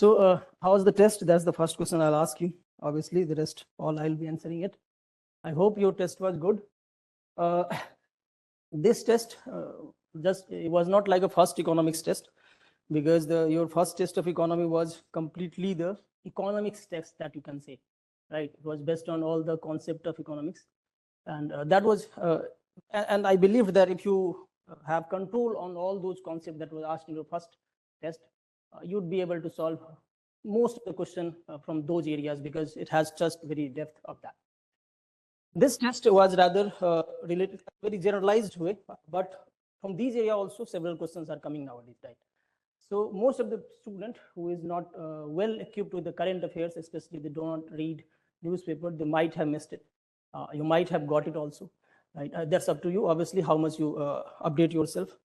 How was the test? That's the first question I'll ask you. Obviously, the rest all I'll be answering it. I hope your test was good. This test it was not like a first economics test, because your first test of economy was completely the economics test that you can say, right? It was based on all the concept of economics, and that was and I believe that if you have control on all those concepts that was asked in your first test, you'd be able to solve most of the question from those areas, because it has just very depth of that. This test was rather related, very generalized way, but from these area also several questions are coming nowadays, right? So most of the student who is not well equipped with the current affairs, especially they don't read newspaper, they might have missed it. You might have got it also, right? That's up to you, obviously, how much you update yourself.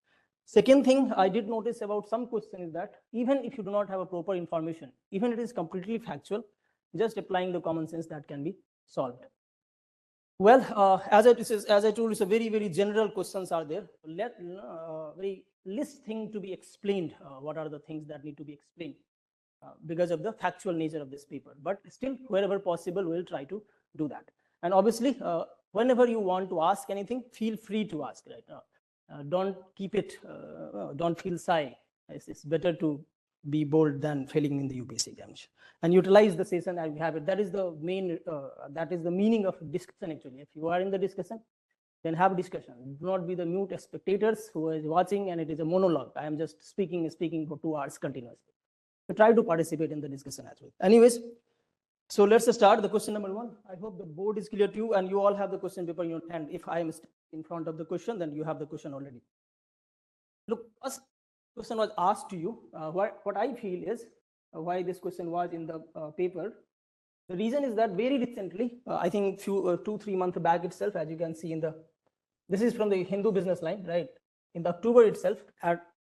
Second thing I did notice about some question is that even if you do not have a proper information, even it is completely factual, just applying the common sense, that can be solved. Well, as I told you, it's a very, very general questions are there. Very list thing to be explained. What are the things that need to be explained because of the factual nature of this paper? But still, wherever possible, we'll try to do that. And obviously, whenever you want to ask anything, feel free to ask. Right? Don't keep it. Don't feel shy. It's better to be bold than failing in the UPSC examination, and utilize the session as we have it. That is the main. That is the meaning of discussion. Actually, if you are in the discussion, then have discussion. Do not be the mute spectators who is watching and it is a monologue. I am just speaking for 2 hours continuously. So try to participate in the discussion as well. Anyways, so let's start the question number 1. I hope the board is clear to you and you all have the question paper in your hand. If I am in front of the question, then you have the question already. Look, first question was asked to you. What I feel is why this question was in the paper. The reason is that very recently, I think 2-3 months back itself, as you can see in the, this is from the Hindu business line, right? In the October itself,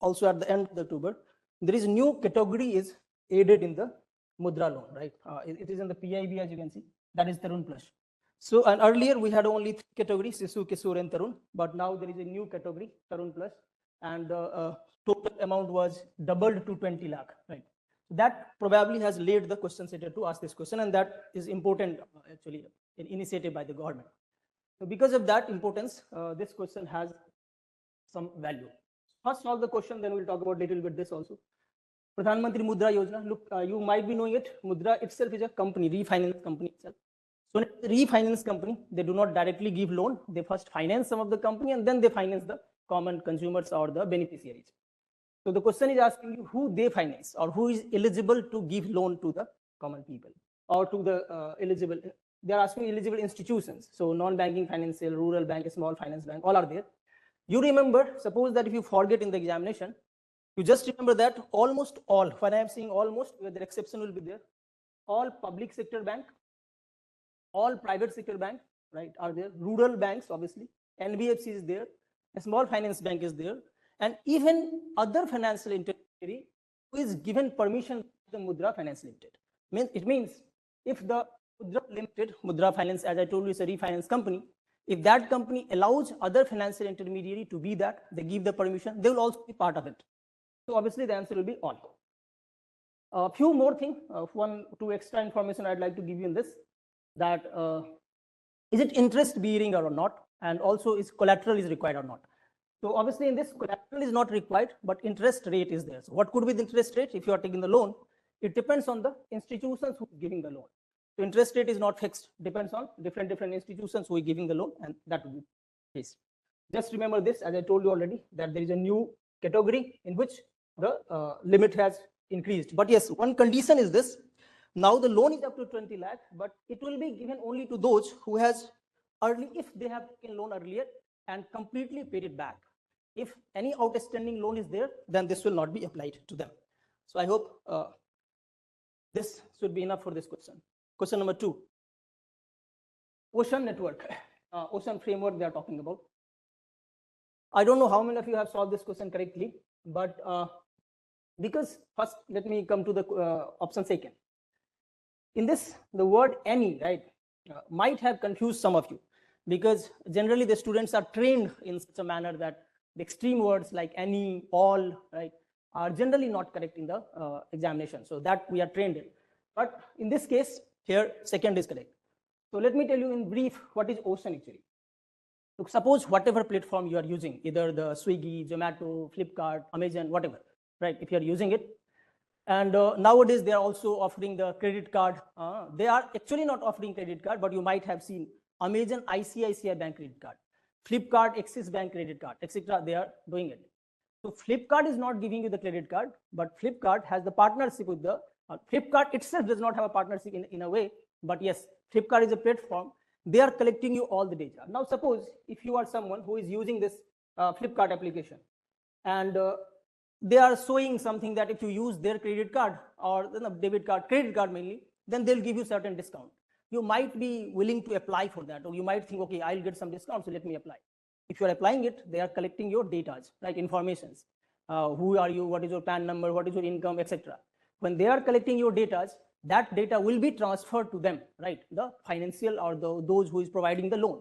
also at the end of the October, there is a new category is added in the Mudra loan, right? It is in the PIB, as you can see, that is Tarun Plus. So, and earlier we had only 3 categories, Sisu, Kisur and Tarun, but now there is a new category, Tarun Plus, and the total amount was doubled to 20 lakh, right? That probably has laid the question setter to ask this question, and that is important actually, an initiative by the government. So because of that importance, this question has some value. First solve the question, then we'll talk about little bit this also. Pradhan Mantri Mudra Yojana, look, you might be knowing it. Mudra itself is a company, refinance company itself. So refinance company, they do not directly give loan. They first finance some of the company and then they finance the common consumers or the beneficiaries. So the question is asking you who they finance or who is eligible to give loan to the common people or to the eligible. They are asking eligible institutions. So non-banking financial, rural bank, small finance bank, all are there. You remember, suppose that if you forget in the examination, you just remember that almost all, when I am saying almost, where the exception will be there, all public sector bank, all private sector bank, right, are there. Rural banks, obviously, NBFC is there, a small finance bank is there, and even other financial intermediary who is given permission to the Mudra Finance Limited. It means if the Mudra Limited, Mudra Finance, as I told you, is a refinance company. If that company allows other financial intermediary to be that, they give the permission, they will also be part of it. So obviously the answer will be all. A few more things, 2 extra information I'd like to give you in this, that is it interest bearing or not, and also is collateral is required or not. So obviously in this, collateral is not required, but interest rate is there. So what could be the interest rate if you are taking the loan? It depends on the institutions who are giving the loan. So interest rate is not fixed, depends on different institutions who are giving the loan, and that will be the case. Just remember this, as I told you already, that there is a new category in which the limit has increased. But yes, one condition is this. Now the loan is up to 20 lakh, but it will be given only to those who has if they have taken loan earlier and completely paid it back. If any outstanding loan is there, then this will not be applied to them. So I hope this should be enough for this question. Question number 2. Ocean network, ocean framework they are talking about. I don't know how many of you have solved this question correctly, but because first, let me come to the option second. In this, the word any, right, might have confused some of you, because generally the students are trained in such a manner that the extreme words like any, all, right, are generally not correct in the examination. So that we are trained in. But in this case, here second is correct. So let me tell you in brief what is ocean actually. So suppose whatever platform you are using, either the Swiggy, Zomato, Flipkart, Amazon, whatever, right? If you are using it, and nowadays they are also offering the credit card. They are actually not offering credit card, but you might have seen Amazon ICICI Bank credit card, Flipkart Axis Bank credit card, etc. They are doing it. So Flipkart is not giving you the credit card, but Flipkart has the partnership with the Flipkart itself does not have a partnership in a way, but yes, Flipkart is a platform. They are collecting you all the data. Now suppose if you are someone who is using this Flipkart application, and they are showing something that if you use their credit card or the debit card, credit card mainly, then they'll give you certain discount. You might be willing to apply for that, or you might think, okay, I'll get some discount, so let me apply. If you're applying it, they are collecting your data, like informations. Who are you, what is your PAN number, what is your income, etc. When they are collecting your data, that data will be transferred to them, right? The financial or those who is providing the loan.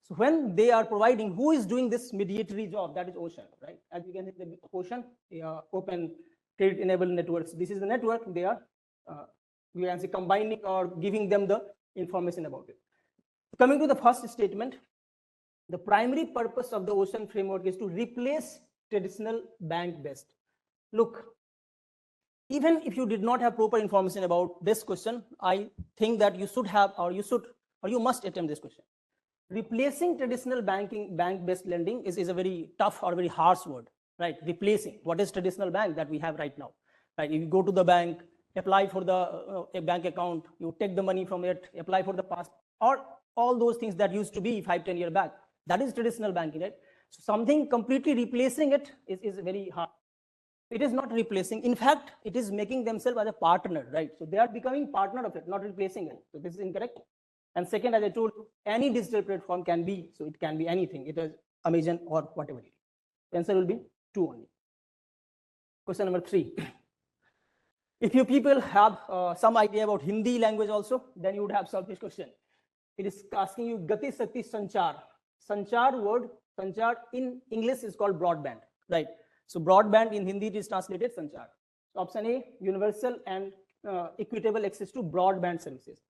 So when they are providing, who is doing this mediatory job? That is Ocean, right? As you can see, the Ocean, open credit enabled networks. This is the network. They are, you can say, combining or giving them the information about it. Coming to the first statement, the primary purpose of the Ocean framework is to replace traditional bank-based. Look, even if you did not have proper information about this question, I think that you should have, or you must attempt this question. Replacing traditional bank-based lending is a very tough or very harsh word, right? Replacing. What is traditional bank that we have right now, right? If you go to the bank, apply for the a bank account, you take the money from it, apply for the pass, or all those things that used to be 5-10 years back. That is traditional banking, right? So something completely replacing it is very hard. It is not replacing. In fact, it is making themselves as a partner, right? So they are becoming partner of it, not replacing it. So this is incorrect. And second, as I told you, any digital platform can be, so it can be anything. It is Amazon or whatever it is. The answer will be 2 only. Question number 3. If you people have some idea about Hindi language also, then you would have solved this question. It is asking you Gati Sakti Sanchar. Sanchar word, Sanchar in English is called broadband, right? So broadband in Hindi is translated Sanchar. So option A, universal and equitable access to broadband services.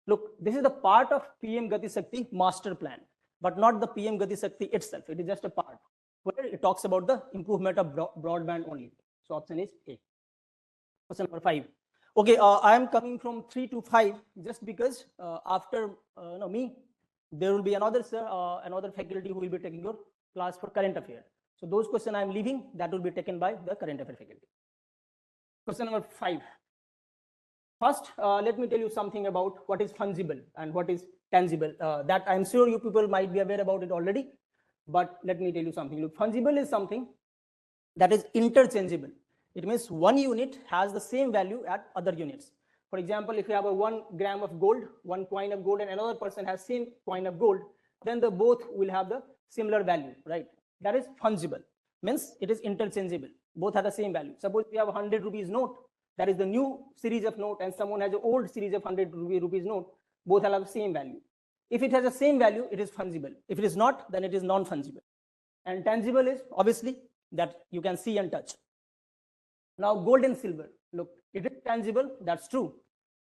Look, this is the part of PM Gati Shakti master plan, but not the PM Gati Shakti itself. It is just a part where it talks about the improvement of broadband only. So option is A. Question number 5. Okay, I am coming from 3 to 5 just because after me, there will be another faculty who will be taking your class for current affairs. So those questions I am leaving, that will be taken by the current affairs faculty. Question number 5. First, let me tell you something about what is fungible and what is tangible. That I am sure you people might be aware about it already, but let me tell you something. Look, fungible is something that is interchangeable. It means one unit has the same value at other units. For example, if you have a 1 gram of gold, 1 coin of gold, and another person has same coin of gold, then the both will have the similar value, right? That is fungible. Means it is interchangeable. Both have the same value. Suppose we have a 100 rupees note, that is the new series of note, and someone has an old series of 100 rupees note, both have the same value. If it has the same value, it is fungible. If it is not, then it is non-fungible. And tangible is obviously that you can see and touch. Now gold and silver, look, it is tangible, that's true,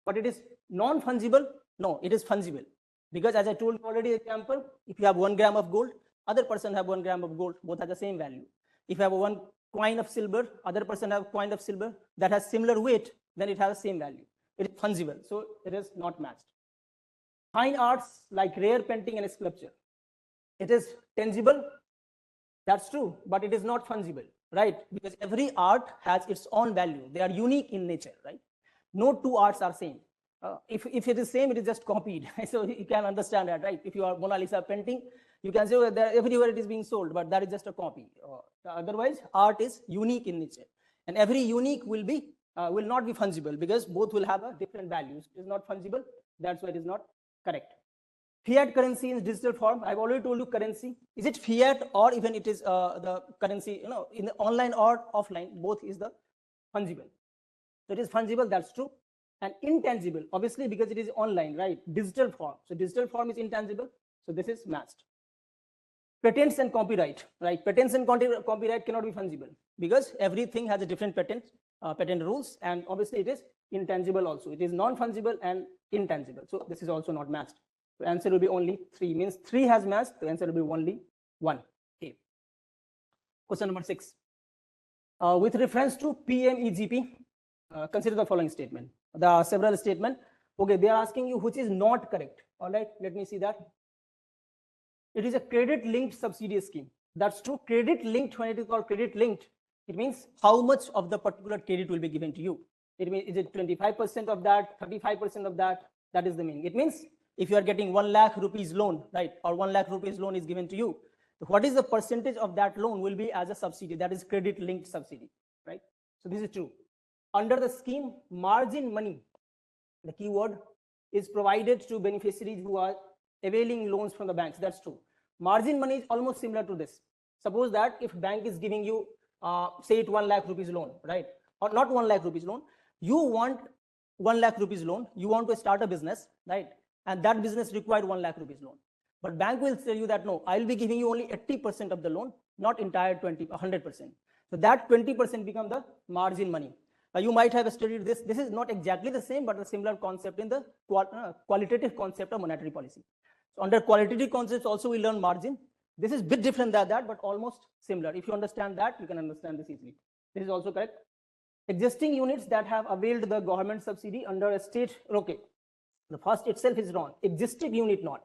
but it is non-fungible. No, it is fungible, because as I told you already, example, if you have 1 gram of gold, other person have 1 gram of gold, both have the same value. If you have 1 coin of silver, other person have coin of silver that has similar weight, then it has the same value. It is fungible, so it is not matched. Fine arts like rare painting and sculpture, it is tangible, that's true, but it is not fungible, right? Because every art has its own value. They are unique in nature, right? No two arts are same. If it is same, it is just copied. So you can understand that, right? If you are Mona Lisa painting, you can say, oh, everywhere it is being sold, but that is just a copy. Otherwise, art is unique in nature, and every unique will not be fungible, because both will have a different values. It is not fungible. That's why it is not correct. Fiat currency in digital form. I've already told you currency. Is it fiat or even it is the currency, in the online or offline, both is the fungible. So it is fungible, that's true. And intangible, obviously, because it is online, right? Digital form. So digital form is intangible. So this is matched. Patents and copyright, right? Patents and copyright cannot be fungible, because everything has a different patent rules, and obviously it is intangible also. It is non-fungible and intangible. So this is also not matched. The answer will be only 3. Means 3 has matched. The answer will be only 1. Okay. Question number 6. With reference to PMEGP, consider the following statement. There are several statements. Okay, they are asking you which is not correct. All right, let me see that. It is a credit-linked subsidy scheme. That's true. Credit-linked, when it is called credit-linked, it means how much of the particular credit will be given to you. It means, is it 25% of that, 35% of that? That is the meaning. It means if you are getting 1 lakh rupees loan, right, or 1 lakh rupees loan is given to you, what is the percentage of that loan will be as a subsidy? That is credit-linked subsidy, right? So this is true. Under the scheme, margin money, the keyword, is provided to beneficiaries who are availing loans from the banks. That's true. Margin money is almost similar to this. Suppose that if bank is giving you, say it 1 lakh rupees loan, right? Or not 1 lakh rupees loan, you want 1 lakh rupees loan, you want to start a business, right? And that business required 1 lakh rupees loan. But bank will tell you that, no, I'll be giving you only 80% of the loan, not entire 100%. So that 20% become the margin money. You might have studied this. This is not exactly the same, but a similar concept in the qualitative concept of monetary policy. So under qualitative concepts also we learn margin. This is a bit different than that, but almost similar. If you understand that, you can understand this easily. This is also correct. Existing units that have availed the government subsidy under a state, okay, the first itself is wrong. Existing unit not.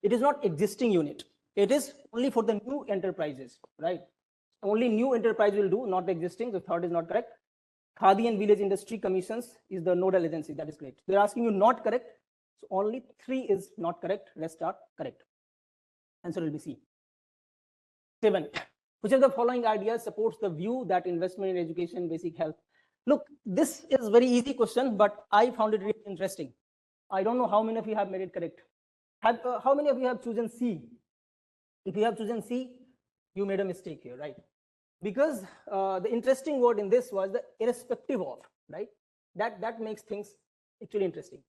It is not existing unit. It is only for the new enterprises, right? Only new enterprise will do, not the existing. The third is not correct. Khadi and Village Industry Commissions is the nodal agency. That is correct. They're asking you not correct. So only 3 is not correct. Rest are correct. Answer will be C. 7. Which of the following ideas supports the view that investment in education, basic health? Look, this is very easy question, but I found it really interesting. I don't know how many of you have made it correct. How many of you have chosen C? If you have chosen C, you made a mistake here, right? Because the interesting word in this was the irrespective of, right? That makes things actually interesting.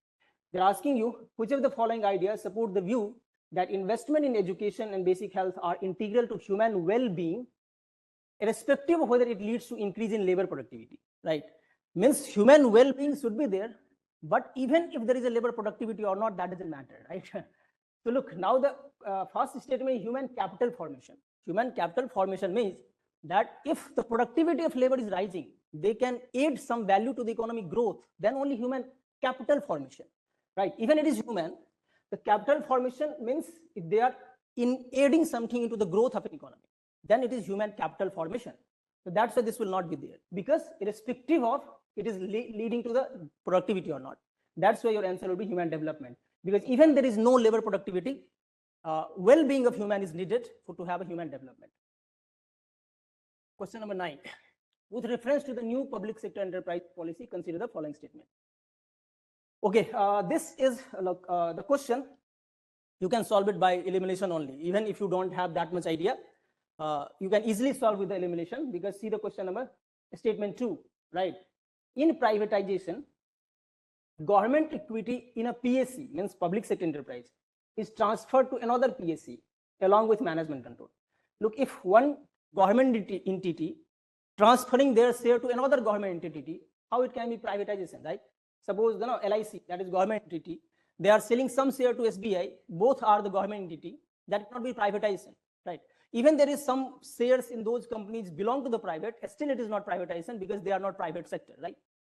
They're asking you which of the following ideas support the view that investment in education and basic health are integral to human well-being, irrespective of whether it leads to increase in labor productivity, right? Means human well-being should be there, but even if there is a labor productivity or not, that doesn't matter, right? So look, now the first statement is human capital formation. Human capital formation means that if the productivity of labor is rising, they can aid some value to the economic growth, then only human capital formation, right? Even it is human, the capital formation means if they are aiding something into the growth of an economy, then it is human capital formation. So that's why this will not be there, because irrespective of it is leading to the productivity or not. That's why your answer will be human development, because even there is no labor productivity, well-being of human is needed to have a human development. Question number 9. With reference to the new public sector enterprise policy, consider the following statement. Okay, this is the question. You can solve it by elimination only. Even if you don't have that much idea, you can easily solve with the elimination, because see the question number, statement 2, right? In privatization, government equity in a PSC, means public sector enterprise, is transferred to another PSC along with management control. Look, if one government entity transferring their share to another government entity, how it can be privatization, right? Suppose LIC, that is government entity, they are selling some share to SBI, both are the government entity, that cannot be privatization, right? Even there is some shares in those companies belong to the private, still it is not privatization, because they are not private sector, right?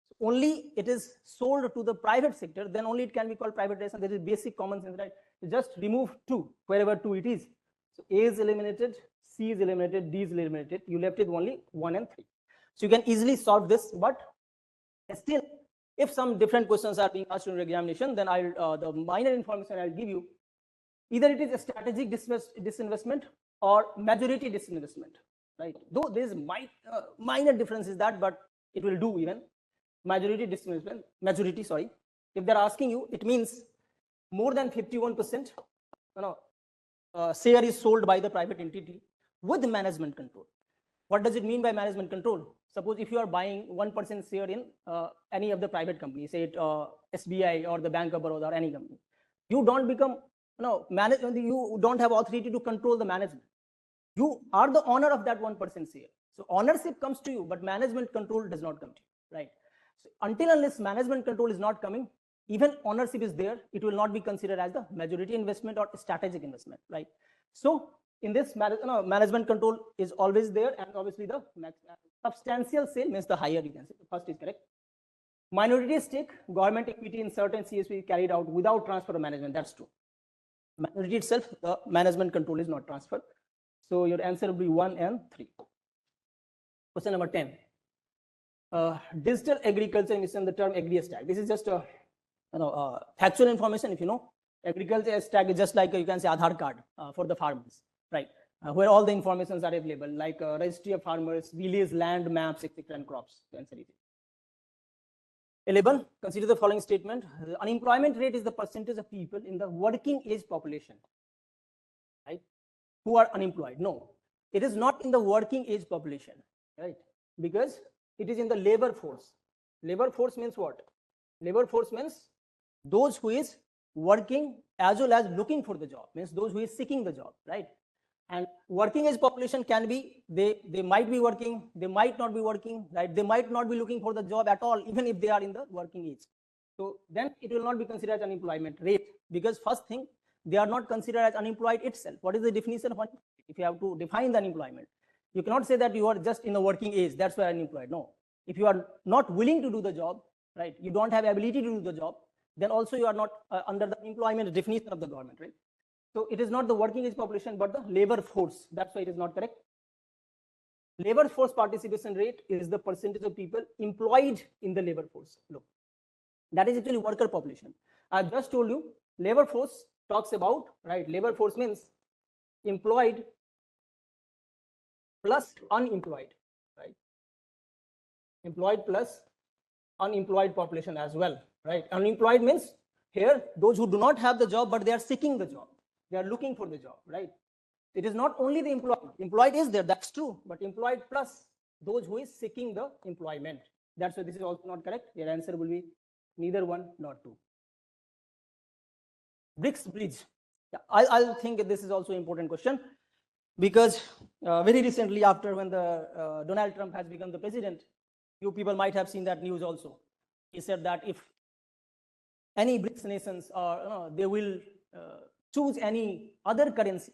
So only it is sold to the private sector, then only it can be called privatization. There is basic common sense, right? You just remove 2, wherever 2 it is. So A is eliminated, C is eliminated, D is eliminated. You left with only 1 and 3. So you can easily solve this, but still, if some different questions are being asked in your examination, then the minor information I'll give you, either it is a strategic disinvestment or majority disinvestment, right? Though there is minor difference is that, but it will do even. Majority disinvestment, majority, sorry. If they're asking you, it means more than 51% share is sold by the private entity with management control. What does it mean by management control? Suppose if you are buying 1% share in any of the private companies, say it SBI or the Bank of Baroda or any company, you don't become, you don't have authority to control the management. You are the owner of that 1% share. So ownership comes to you, but management control does not come to you, right? So until unless management control is not coming, even ownership is there, it will not be considered as the majority investment or strategic investment, right? So in this management control is always there, and obviously the substantial sale means the higher, you can say. The first is correct. Minority stake, government equity in certain CSP carried out without transfer of management. That's true. Minority itself, the management control is not transferred. So your answer will be 1 and 3. Question number 10. Digital agriculture mission, the term agri stack. This is just a factual information. If you know, agriculture stack is just like you can say Aadhaar card for the farmers, right? Where all the informations are available, like registry of farmers, village land maps, etc., and crops. 11. Consider the following statement. The unemployment rate is the percentage of people in the working age population, right, who are unemployed. No, it is not in the working age population, right? Because it is in the labor force. Labor force means what? Labor force means those who is working as well as looking for the job, means those who is seeking the job, right? And working age population can be, they might be working, they might not be working, right? They might not be looking for the job at all, even if they are in the working age. So then it will not be considered as unemployment rate, because first thing, they are not considered as unemployed itself. What is the definition of unemployment? If you have to define the unemployment, you cannot say that you are just in the working age, that's why unemployed. No, if you are not willing to do the job, right, you don't have ability to do the job, then also you are not under the employment definition of the government, right? So it is not the working age population, but the labor force. That's why it is not correct. Labor force participation rate is the percentage of people employed in the labor force. Look, that is actually worker population. I just told you, labor force talks about, right? Labor force means employed plus unemployed, right? Employed plus unemployed population as well, right? Unemployed means here those who do not have the job, but they are seeking the job. They are looking for the job, right? It is not only the employed. Employed is there, that's true, but employed plus those who is seeking the employment. That's why this is also not correct. Your answer will be neither 1 nor 2. BRICS bridge. Yeah, I'll think this is also an important question, because very recently, after when the Donald Trump has become the president, you people might have seen that news also. He said that if any BRICS nations are, they will choose any other currency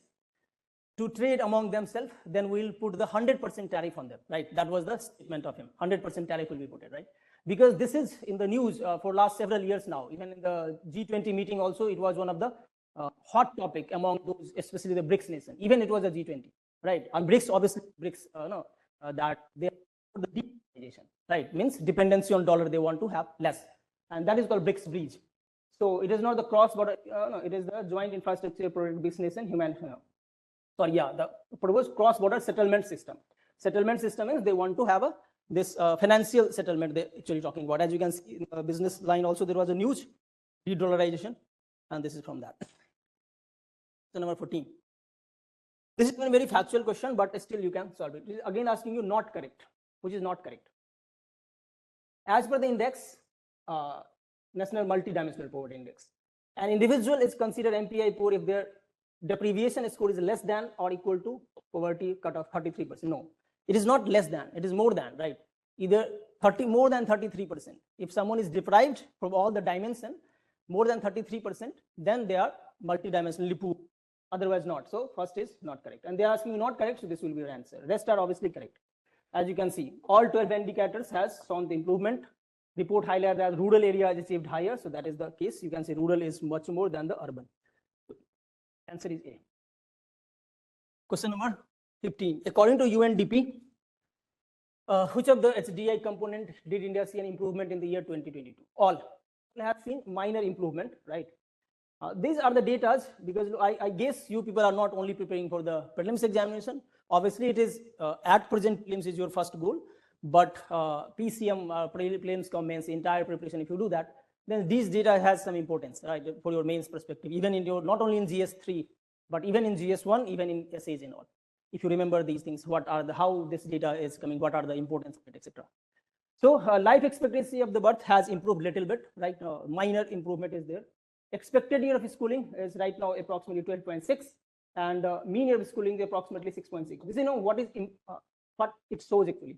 to trade among themselves, then we'll put the 100% tariff on them, right? That was the statement of him. 100% tariff will be put, right? Because this is in the news for last several years now. Even in the G20 meeting also, it was one of the hot topic among those, especially the BRICS nation. Even it was a G20, right? And BRICS, obviously, BRICS, that they are the demonetization, right? Means dependency on dollar, they want to have less. And that is called BRICS bridge. So it is not the cross-border, no, it is the joint infrastructure project business and human, sorry, yeah, the proposed cross-border settlement system. Settlement system is they want to have this financial settlement they're actually talking about. As you can see in the business line also, there was a news, de-dollarization, and this is from that. So number 14. This is a very factual question, but still you can solve it. It is again asking you not correct, which is not correct. As per the index, National Multidimensional Poverty Index, an individual is considered MPI poor if their deprivation score is less than or equal to poverty cutoff 33%. No, it is not less than, it is more than, right? Either more than 33%. If someone is deprived from all the dimension, more than 33%, then they are multidimensionally poor. Otherwise not. So first is not correct. And they are asking you not correct, so this will be your answer. Rest are obviously correct. As you can see, all 12 indicators has shown the improvement. Report highlighted that rural area is achieved higher, so that is the case. You can say rural is much more than the urban. Answer is A. Question number 15. According to UNDP, which of the HDI component did India see an improvement in the year 2022? All have seen minor improvement, right? These are the data, because I guess you people are not only preparing for the prelims examination. Obviously, it is at present prelims is your first goal, but PCM, prelims comments, entire preparation, if you do that, then these data has some importance, right, for your mains perspective, even in your, not only in GS3, but even in GS1, even in essays and all. If you remember these things, what are the, how this data is coming, what are the importance of it, etc. So life expectancy of the birth has improved little bit, right? Minor improvement is there. Expected year of schooling is right now approximately 12.6, and mean year of schooling is approximately 6.6. This, you know, what is what it shows actually.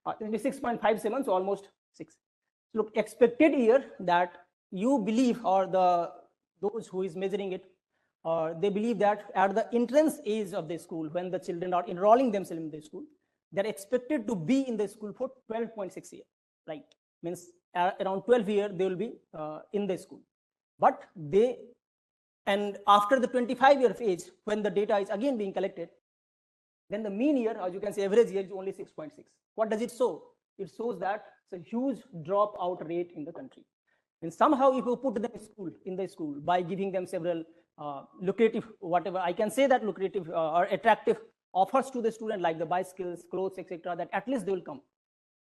6.57, so almost 6. So look, expected year that you believe, or those who is measuring it, they believe that at the entrance age of the school, when the children are enrolling themselves in the school, they're expected to be in the school for 12.6 years, right? Means around 12 years they will be in the school. But and after the 25-year age, when the data is again being collected, then the mean year, as you can see, average year is only 6.6. What does it show? It shows that it's a huge dropout rate in the country. And somehow, if you put them in the school by giving them several lucrative, whatever I can say, that lucrative or attractive offers to the student, like the bicycles, clothes, etc., that at least they will come.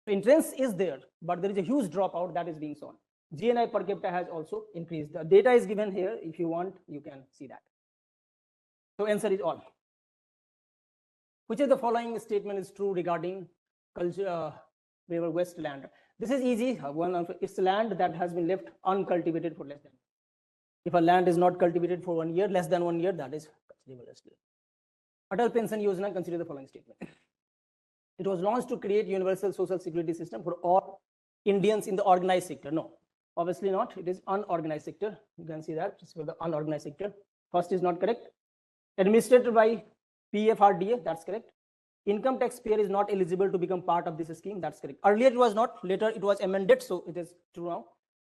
So entrance is there, but there is a huge dropout that is being shown. GNI per capita has also increased. The data is given here. If you want, you can see that. So answer is all. Which of the following statement is true regarding culture, river west land? This is easy. It's land that has been left uncultivated for less than. If a land is not cultivated for 1 year, less than 1 year, that is considerable as well. Atal Pension Yojana, consider the following statement. It was launched to create universal social security system for all Indians in the organized sector. No, obviously not. It is unorganized sector. You can see that it's for the unorganized sector. First is not correct. Administered by PFRDA, that's correct. Income taxpayer is not eligible to become part of this scheme, that's correct. Earlier it was not, later it was amended, so it is true now.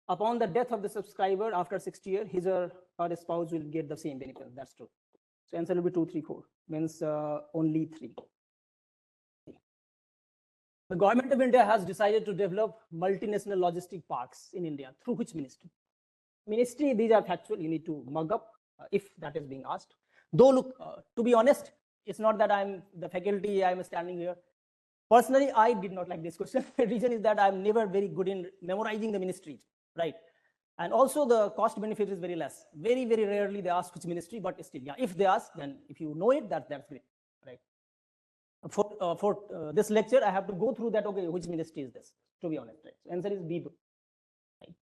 Upon the death of the subscriber after 60 years, his or her spouse will get the same benefit, that's true. So answer will be 2, 3, 4, means only 3. The government of India has decided to develop multinational logistic parks in India. Through which ministry? Ministry, these are factual, you need to mug up if that is being asked. Though look, to be honest, it's not that I'm the faculty, I'm standing here. Personally, I did not like this question. The reason is that I'm never very good in memorizing the ministries, right? And also the cost benefit is very less. Very, very rarely they ask which ministry, but still, yeah, if they ask, then if you know it, that's great, right? For this lecture, I have to go through that, okay, which ministry is this, to be honest, right? So answer is B. Right?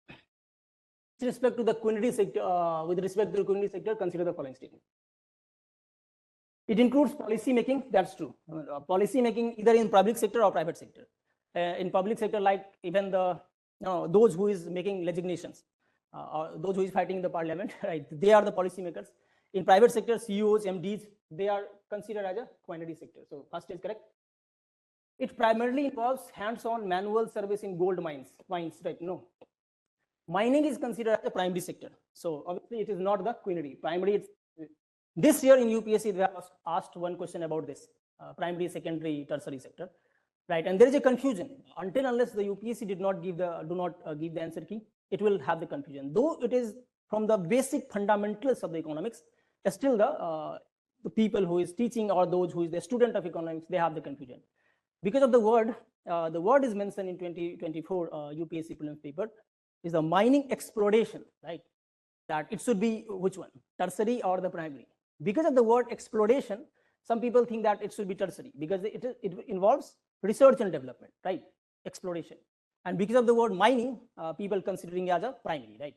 With respect to the community sector, consider the following statement. It includes policy making, that's true. Policy making either in public sector or private sector. In public sector, like even those who is making legislations, or those who is fighting in the parliament, right? They are the policy makers. In private sector, CEOs, MDs, they are considered as a quantity sector. So first is correct. It primarily involves hands-on manual service in gold mines, right? No. Mining is considered as a primary sector. So obviously it is not the quantity. Primary, it's this year in UPSC, they have asked one question about this, primary, secondary, tertiary sector, right? And there is a confusion. Until unless the UPSC do not give the answer key, it will have the confusion. Though it is from the basic fundamentals of the economics, still the people who is teaching or those who is the student of economics, they have the confusion. Because of the word is mentioned in 2024 UPSC Prelims paper, is the mining exploration, right? That it should be which one, tertiary or the primary. Because of the word exploration, some people think that it should be tertiary because it involves research and development, right? Exploration. And because of the word mining, people considering as a primary, right?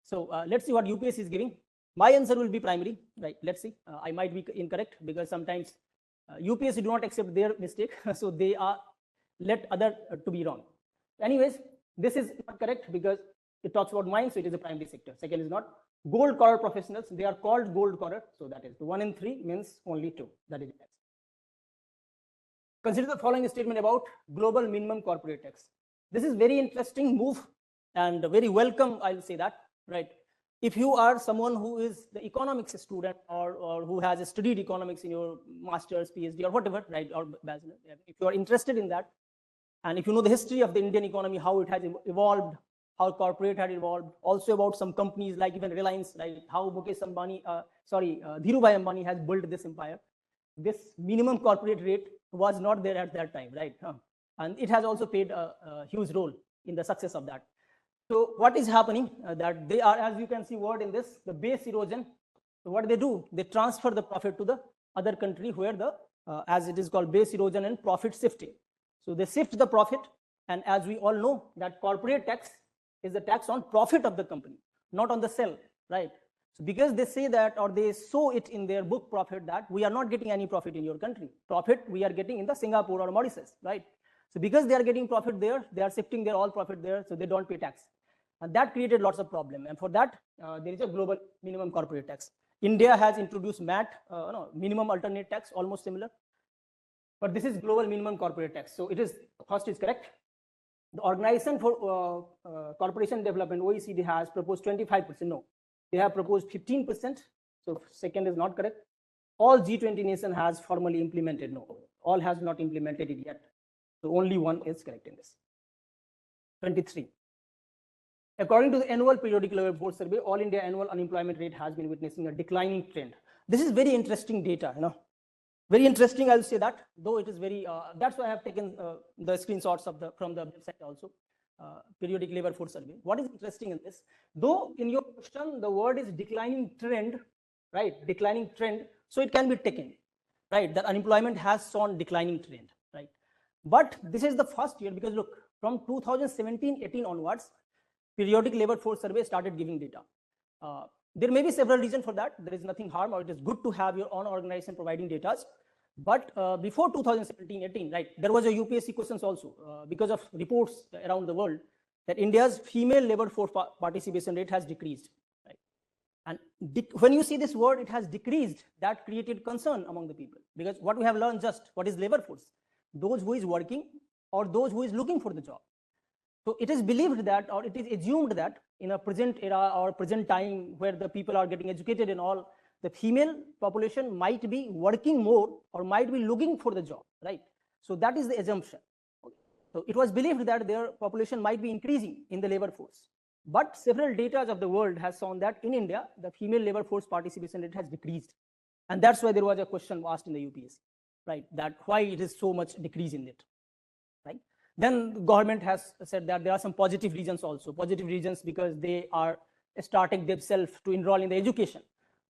So let's see what UPSC is giving. My answer will be primary, right? Let's see. I might be incorrect because sometimes UPSC do not accept their mistake, so they are let other to be wrong. Anyways, this is not correct because it talks about mine, so it is a primary sector. Second is not. Gold collar professionals, they are called gold collar, so that is 1 in 3 means only 2. That is it. Consider the following statement about global minimum corporate tax. This is very interesting move and very welcome, I'll say that, right? If you are someone who is the economics student or who has studied economics in your master's, PhD or whatever, right, or bachelor, if you are interested in that, and if you know the history of the Indian economy, how it has evolved, how corporate had evolved, also about some companies like even Reliance, right? How Dhirubhai Ambani has built this empire. This minimum corporate rate was not there at that time, right? And it has also played a huge role in the success of that. So what is happening? That they are, as you can see, word in this, the base erosion. So what do? They transfer the profit to the other country where the, as it is called, base erosion and profit shifting. So they shift the profit, and as we all know, that corporate tax is the tax on profit of the company, not on the sell, right? So because they say that, or they show it in their book profit, that we are not getting any profit in your country. Profit we are getting in the Singapore or Mauritius, right? So because they are getting profit there, they are shifting their all profit there, so they don't pay tax. And that created lots of problem. And for that, there is a global minimum corporate tax. India has introduced MAT, no, minimum alternate tax, almost similar. But this is global minimum corporate tax. So it is, first is correct. The Organization for Corporation Development, OECD, has proposed 25%. No, they have proposed 15%. So second is not correct. All G20 nation has formally implemented. No, all has not implemented it yet. So only one is correct in this. 23. According to the annual periodic labor force survey, all India annual unemployment rate has been witnessing a declining trend. This is very interesting data, very interesting. I'll say that, though it is very, that's why I have taken the screenshots of from the website also, periodic labor force survey. What is interesting in this, though in your question, the word is declining trend, right? Declining trend. So it can be taken, right? That unemployment has shown declining trend, right? But this is the first year, because look, from 2017-18 onwards, periodic labor force survey started giving data. There may be several reasons for that. There is nothing harm, or it is good to have your own organization providing data. But before 2017-18, right, there was a UPSC questions also, because of reports around the world that India's female labor force participation rate has decreased. Right? And when you see this word, it has decreased, that created concern among the people, because what we have learned, just what is labor force? Those who is working or those who is looking for the job. So it is believed that, or it is assumed that in a present era or present time where the people are getting educated and all, the female population might be working more or might be looking for the job, right? So that is the assumption. So it was believed that their population might be increasing in the labor force. But several data of the world has shown that in India, the female labor force participation rate has decreased. And that's why there was a question asked in the UPSC, right? That why it is so much decrease in it, right? Then the government has said that there are some positive reasons also. Positive reasons because they are starting themselves to enroll in the education.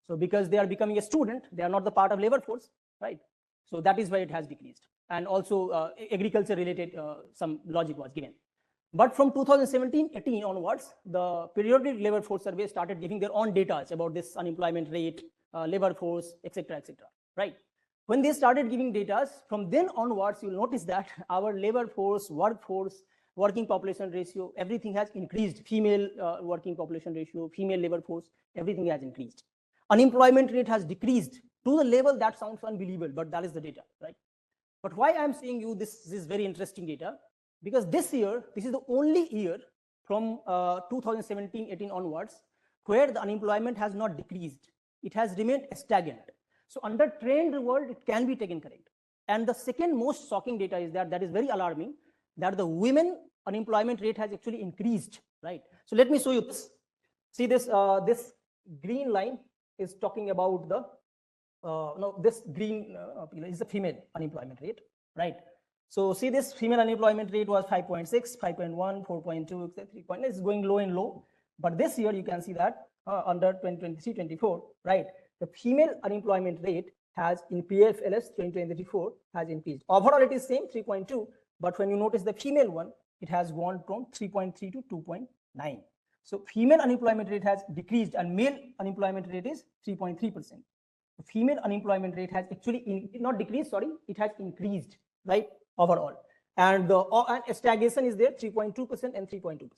So because they are becoming a student, they are not the part of labor force, right? So that is why it has decreased. And also agriculture related some logic was given. But from 2017-18 onwards, the periodic labor force survey started giving their own data about this unemployment rate, labor force, etc., right? When they started giving data, from then onwards, you'll notice that our labor force, workforce, working population ratio, everything has increased. Female working population ratio, female labor force, everything has increased. Unemployment rate has decreased to the level that sounds unbelievable, but that is the data, right? But why I'm saying you this is very interesting data, because this year, this is the only year from 2017-18 onwards where the unemployment has not decreased. It has remained stagnant. So under trend world, it can be taken correct. And the second most shocking data is that is very alarming, that the women unemployment rate has actually increased, right? So let me show you this. See this, this green line is talking about the, no, this green is the female unemployment rate, right? So see this female unemployment rate was 5.6, 5.1, 4.2, 3.9, it's going low and low. But this year you can see that under 2023-24, right? The female unemployment rate has in PFLS 2024 has increased. Overall, it is same 3.2, but when you notice the female one, it has gone from 3.3 to 2.9. So female unemployment rate has decreased and male unemployment rate is 3.3%. The female unemployment rate has actually not decreased, sorry, it has increased, right? Overall. And the stagnation is there 3.2% and 3.2%.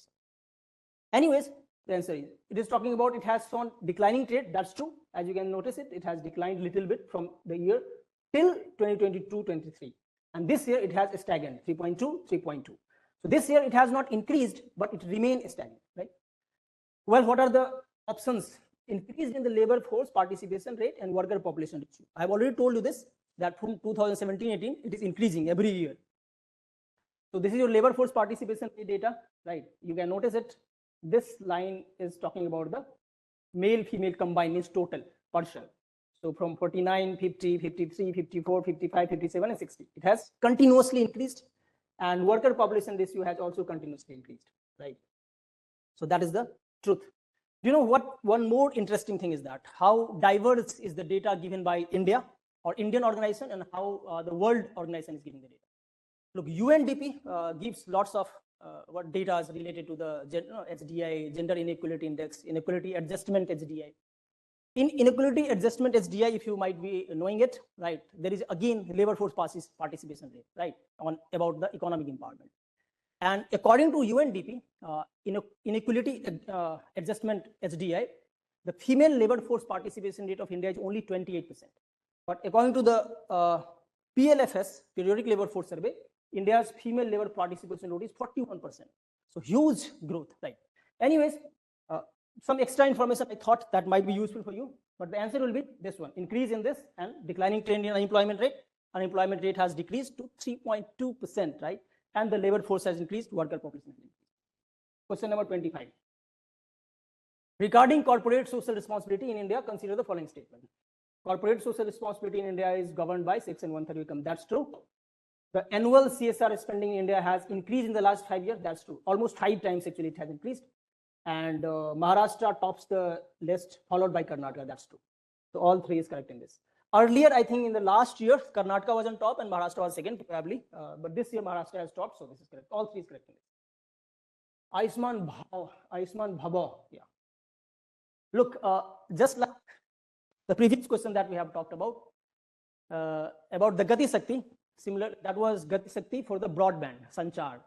Anyways, the answer is, it is talking about it has shown declining trend. That's true. As you can notice it has declined a little bit from the year till 2022-23. And this year it has stagnant 3.2, 3.2. So this year it has not increased, but it remains stagnant, right? Well, what are the options? Increase in the labor force participation rate and worker population ratio. I have already told you this, that from 2017-18, it is increasing every year. So this is your labor force participation rate data, right? You can notice it. This line is talking about the male female combined, means total partial. So from 49, 50, 53, 54, 55, 57 and 60, it has continuously increased, and worker population ratio has also continuously increased, right? So that is the truth. Do you know what one more interesting thing is, that how diverse is the data given by India or Indian organization, and how the world organization is giving the data. Look, UNDP gives lots of what data is related to the HDI, Gender Inequality Index, Inequality Adjustment HDI. In inequality adjustment SDI, if you might be knowing it, right, there is again labor force participation rate, right, on about the economic empowerment. And according to UNDP, inequality adjustment SDI, the female labor force participation rate of India is only 28%. But according to the PLFS, Periodic Labor Force Survey, India's female labor participation rate is 41%. So huge growth, right? Anyways, some extra information I thought that might be useful for you, but the answer will be this one: increase in this and declining trend in unemployment rate. Unemployment rate has decreased to 3.2%, right? And the labor force has increased, worker population has increased. Question number 25. Regarding corporate social responsibility in India, consider the following statement. Corporate social responsibility in India is governed by Section 130 income. That's true. The annual CSR spending in India has increased in the last 5 years. That's true. Almost 5 times actually it has increased. And Maharashtra tops the list, followed by Karnataka. That's true. So all three is correct in this. Earlier, I think in the last year, Karnataka was on top and Maharashtra was second, probably. But this year, Maharashtra has topped, so this is correct. All three is correct in this. Ayushman Bhava. Yeah. Look, just like the previous question that we have talked about the Gati Shakti, similar, that was Gati Shakti for the broadband, Sanchar.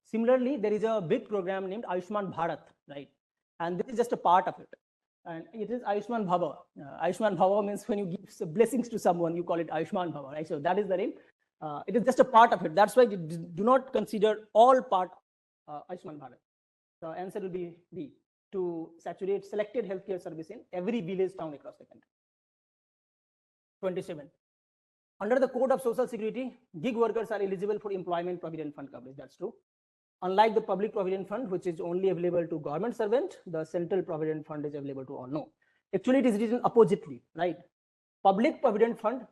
Similarly, there is a big program named Ayushman Bharat, right? And this is just a part of it. And it is Ayushman Bhava. Ayushman Bhava means when you give blessings to someone, you call it Ayushman Bhava, right? So that is the name. It is just a part of it. That's why do not consider all part Ayushman Bharat. The answer will be B, to saturate selected healthcare service in every village, town across the country. 27. Under the Code of Social Security, gig workers are eligible for employment provident fund coverage. That's true. Unlike the public provident fund, which is only available to government servant, the central provident fund is available to all. No, actually it is written oppositely, right? Public provident fund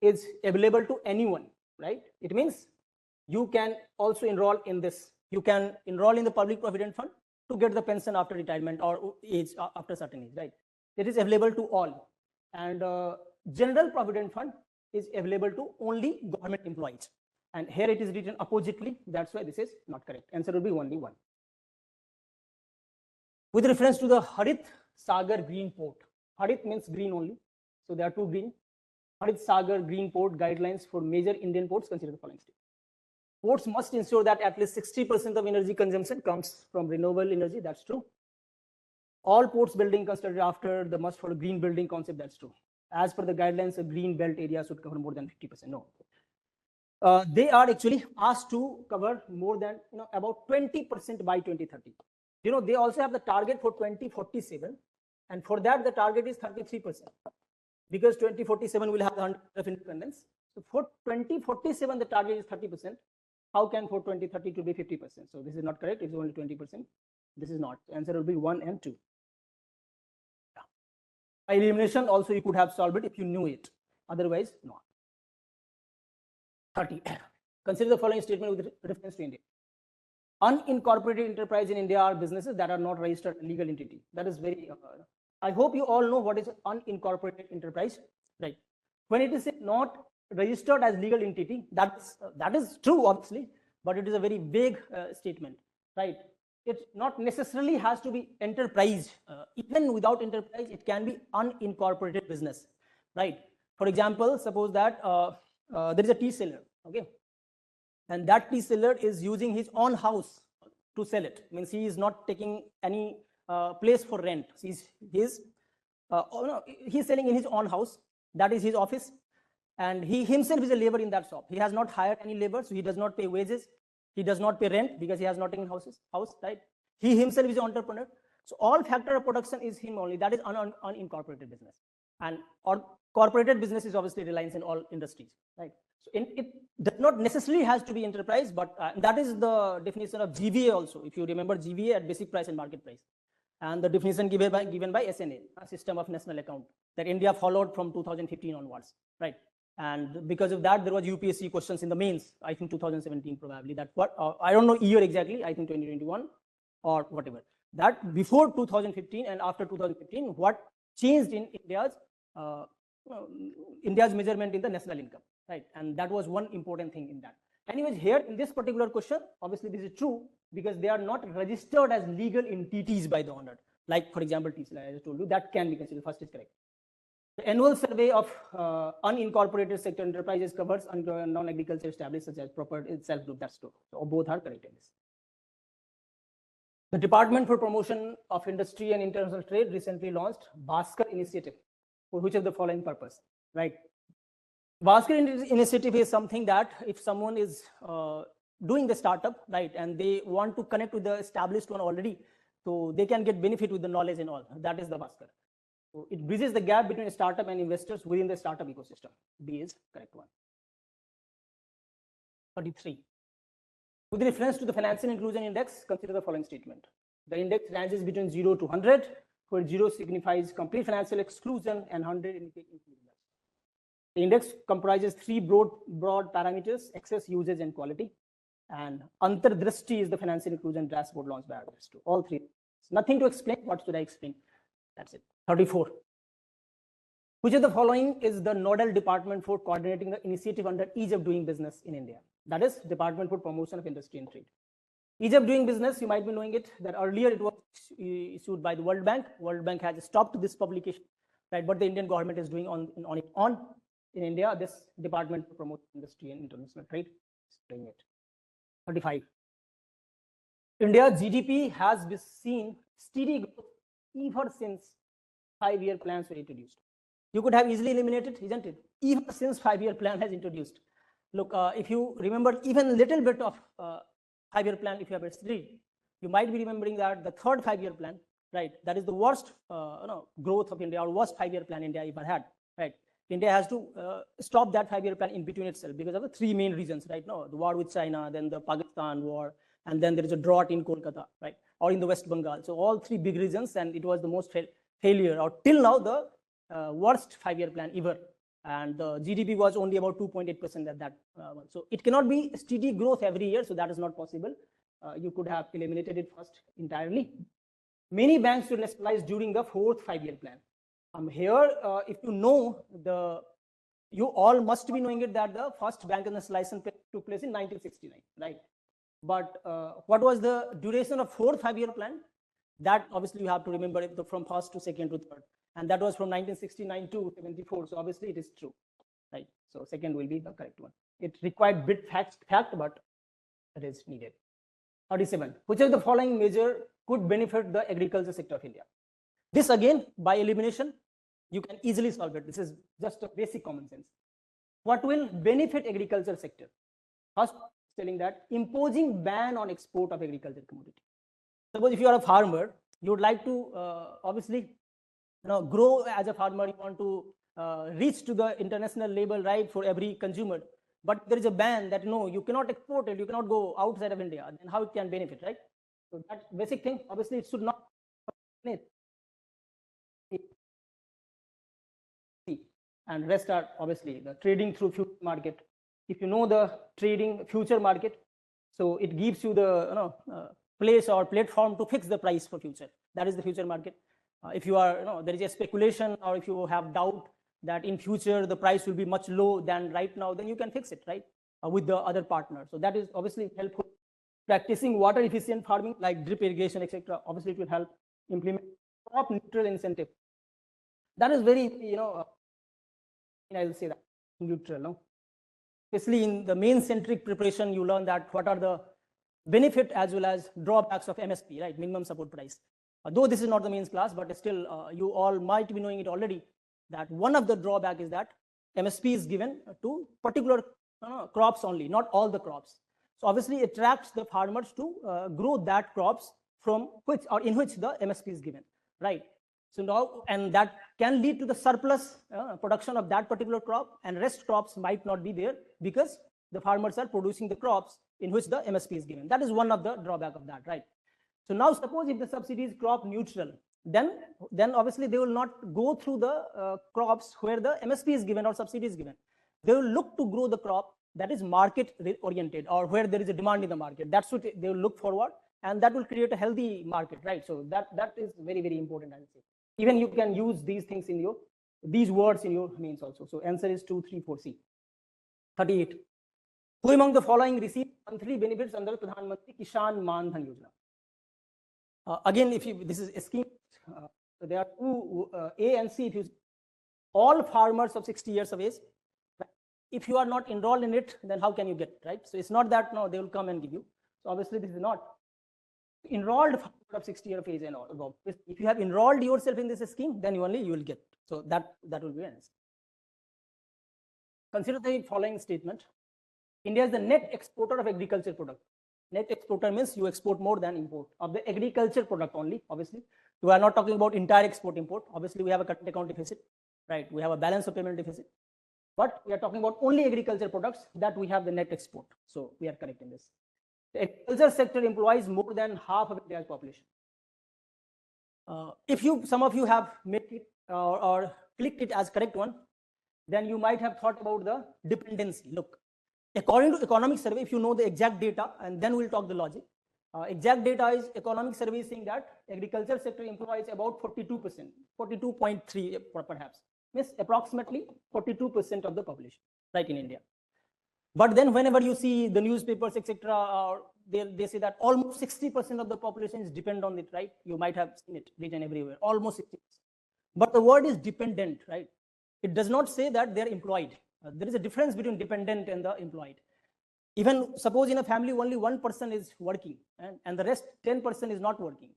is available to anyone, right? It means you can also enroll in this. You can enroll in the public provident fund to get the pension after retirement or age after certain age, right? It is available to all. And general provident fund is available to only government employees. And here it is written oppositely. That's why this is not correct. Answer will be only 1. With reference to the Harit Sagar Green Port, Harit means green only. So there are 2 green. Harit Sagar Green Port guidelines for major Indian ports consider the following statement. Ports must ensure that at least 60% of energy consumption comes from renewable energy. That's true. All ports building constructed after the must follow green building concept. That's true. As per the guidelines, a green belt area should cover more than 50%. No. They are actually asked to cover more than about 20% by 2030. They also have the target for 2047, and for that the target is 33%, because 2047 will have the 100 of independence. So for 2047 the target is 30%. How can for 2030 to be 50%? So this is not correct. It's only 20%. This is not. The answer will be 1 and 2. Yeah. By elimination also you could have solved it if you knew it. Otherwise, not. 30. Consider the following statement with reference to India. Unincorporated enterprise in India are businesses that are not registered legal entity. That is very. I hope you all know what is unincorporated enterprise, right? When it is not registered as legal entity, that is true, obviously, but it is a very vague statement, right? It not necessarily has to be enterprise. Even without enterprise, it can be unincorporated business, right? For example, suppose that there is a tea seller, okay, and that tea seller is using his own house to sell it. Means he is not taking any place for rent. He's selling in his own house. That is his office, and he himself is a labor in that shop. He has not hired any labor, so he does not pay wages. He does not pay rent because he has not taken house, right? He himself is an entrepreneur. So all factor of production is him only. That is unincorporated business. And corporated business is obviously reliance in all industries, right? So it does not necessarily has to be enterprise, but that is the definition of GVA also. If you remember GVA at basic price and market price, and the definition given by SNA, a system of national account, that India followed from 2015 onwards, right? And because of that, there was UPSC questions in the mains, I think 2017 probably. That what I don't know year exactly, I think 2021 or whatever. That before 2015 and after 2015, what changed in India's measurement in the national income, right? And that was one important thing in that. Anyways, here in this particular question, obviously this is true because they are not registered as legal entities by the owner. like for example, TCL, I just told you, that can be considered. First is correct. The annual survey of unincorporated sector enterprises covers non-agriculture established such as property itself group. That's true. So both are correct in this. The Department for Promotion of Industry and International Trade recently launched Bhaskar initiative for which of the following purpose, right? Bhaskar initiative is something that if someone is doing the startup, right, and they want to connect with the established one already, so they can get benefit with the knowledge and all. That is the Bhaskar. So it bridges the gap between a startup and investors within the startup ecosystem. B is correct one. 33. With reference to the Financial Inclusion Index, consider the following statement. The index ranges between 0 to 100, where 0 signifies complete financial exclusion and 100 indicates inclusion. The index comprises three broad parameters: access, usage, and quality. And Antardrashti is the financial inclusion dashboard launched by Adyar. All three. Nothing to explain. What should I explain? That's it. 34. Which of the following is the nodal department for coordinating the initiative under ease of doing business in India? That is Department for Promotion of Industry and Trade. Ease of doing business, you might be knowing it, that earlier it was issued by the World Bank. World Bank has stopped this publication, right? But the Indian government is doing on in India, this Department for Promotion Industry and International Trade is doing it. 35. India's GDP has been seen steady growth ever since 5-year plans were introduced. You could have easily eliminated, isn't it? Even since 5-year plan has introduced. Look, if you remember even a little bit of 5-year plan, if you have studied, you might be remembering that the third 5-year plan, right? That is the worst growth of India, or worst 5-year plan India ever had, right? India has to stop that 5-year plan in between itself because of the three main reasons, right? No, the war with China, then the Pakistan war, and then there is a drought in Kolkata, right? Or in the West Bengal. So all three big reasons, and it was the most failure, or till now the worst 5-year plan ever. And the GDP was only about 2.8% at that one. So it cannot be steady growth every year, so that is not possible. You could have eliminated it first entirely. Many banks were nationalized during the fourth 5-year plan. Here, if you know, you all must be knowing it that the first bank nationalization took place in 1969, right? But what was the duration of fourth 5-year plan? That obviously you have to remember it from first to second to third. And that was from 1969 to 74. So obviously it is true, right? So second will be the correct one. It required bit fact, but it is needed. 37. Which of the following measure could benefit the agriculture sector of India? This again, by elimination, you can easily solve it. This is just a basic common sense. What will benefit agriculture sector? First, telling that imposing ban on export of agriculture commodity. Suppose if you are a farmer, you would like to obviously grow as a farmer. You want to reach to the international level, right, for every consumer. But there is a ban that no, you cannot export it. You cannot go outside of India. Then how it can benefit, right? So that basic thing, obviously, it should not. And rest are obviously the trading through future market. If you know the trading future market, so it gives you the place or platform to fix the price for future. That is the future market. If you are there is a speculation, or if you have doubt that in future the price will be much low than right now, then you can fix it, right, with the other partner. So that is obviously helpful. Practicing water efficient farming like drip irrigation, etc. Obviously it will help implement crop neutral incentive. That is very I will say that neutral, no? Especially in the main centric preparation, you learn that what are the benefit as well as drawbacks of MSP, right? Minimum support price. Though this is not the mains class, but still you all might be knowing it already, that one of the drawback is that MSP is given to particular crops only, not all the crops. So obviously it attracts the farmers to grow that crops from which or in which the MSP is given, right? So now, and that can lead to the surplus production of that particular crop, and rest crops might not be there because the farmers are producing the crops in which the MSP is given. That is one of the drawback of that, right? So now suppose if the subsidy is crop neutral, then obviously they will not go through the crops where the MSP is given or subsidy is given. They will look to grow the crop that is market oriented, or where there is a demand in the market. That's what they will look forward, and that will create a healthy market, right? So that is very, very important, I would say. Even you can use these things in these words in your means also. So answer is 2, 3, 4, C. 38. Who among the following receive monthly benefits under Pradhan Mantri Kisan Man Dhan Yojana? Again, if this is a scheme there are two, A and C. If you all farmers of 60 years of age, if you are not enrolled in it, then how can you get, right? So it's not that no, they will come and give you. So obviously this is not enrolled of 60 years of age and all above. If you have enrolled yourself in this scheme, then only you will get. So that will be answer. Consider the following statement. India is the net exporter of agriculture product. Net exporter means you export more than import of the agriculture product only. Obviously, we are not talking about entire export import. Obviously, we have a current account deficit, right? We have a balance of payment deficit, but we are talking about only agriculture products that we have the net export. So we are correct in this. The agriculture sector employs more than half of India's population. If some of you have made it or clicked it as correct one, then you might have thought about the dependency. Look, according to economic survey, if you know the exact data, and then we'll talk the logic. Exact data is economic survey saying that agriculture sector employs about 42%, 42.3 perhaps, means approximately 42% of the population, right, in India. But then whenever you see the newspapers, etc., they say that almost 60% of the population is dependent on it, right? You might have seen it written everywhere, almost 60%. But the word is dependent, right? It does not say that they're employed. There is a difference between dependent and the employed. Even suppose in a family only one person is working and the rest 10% is not working.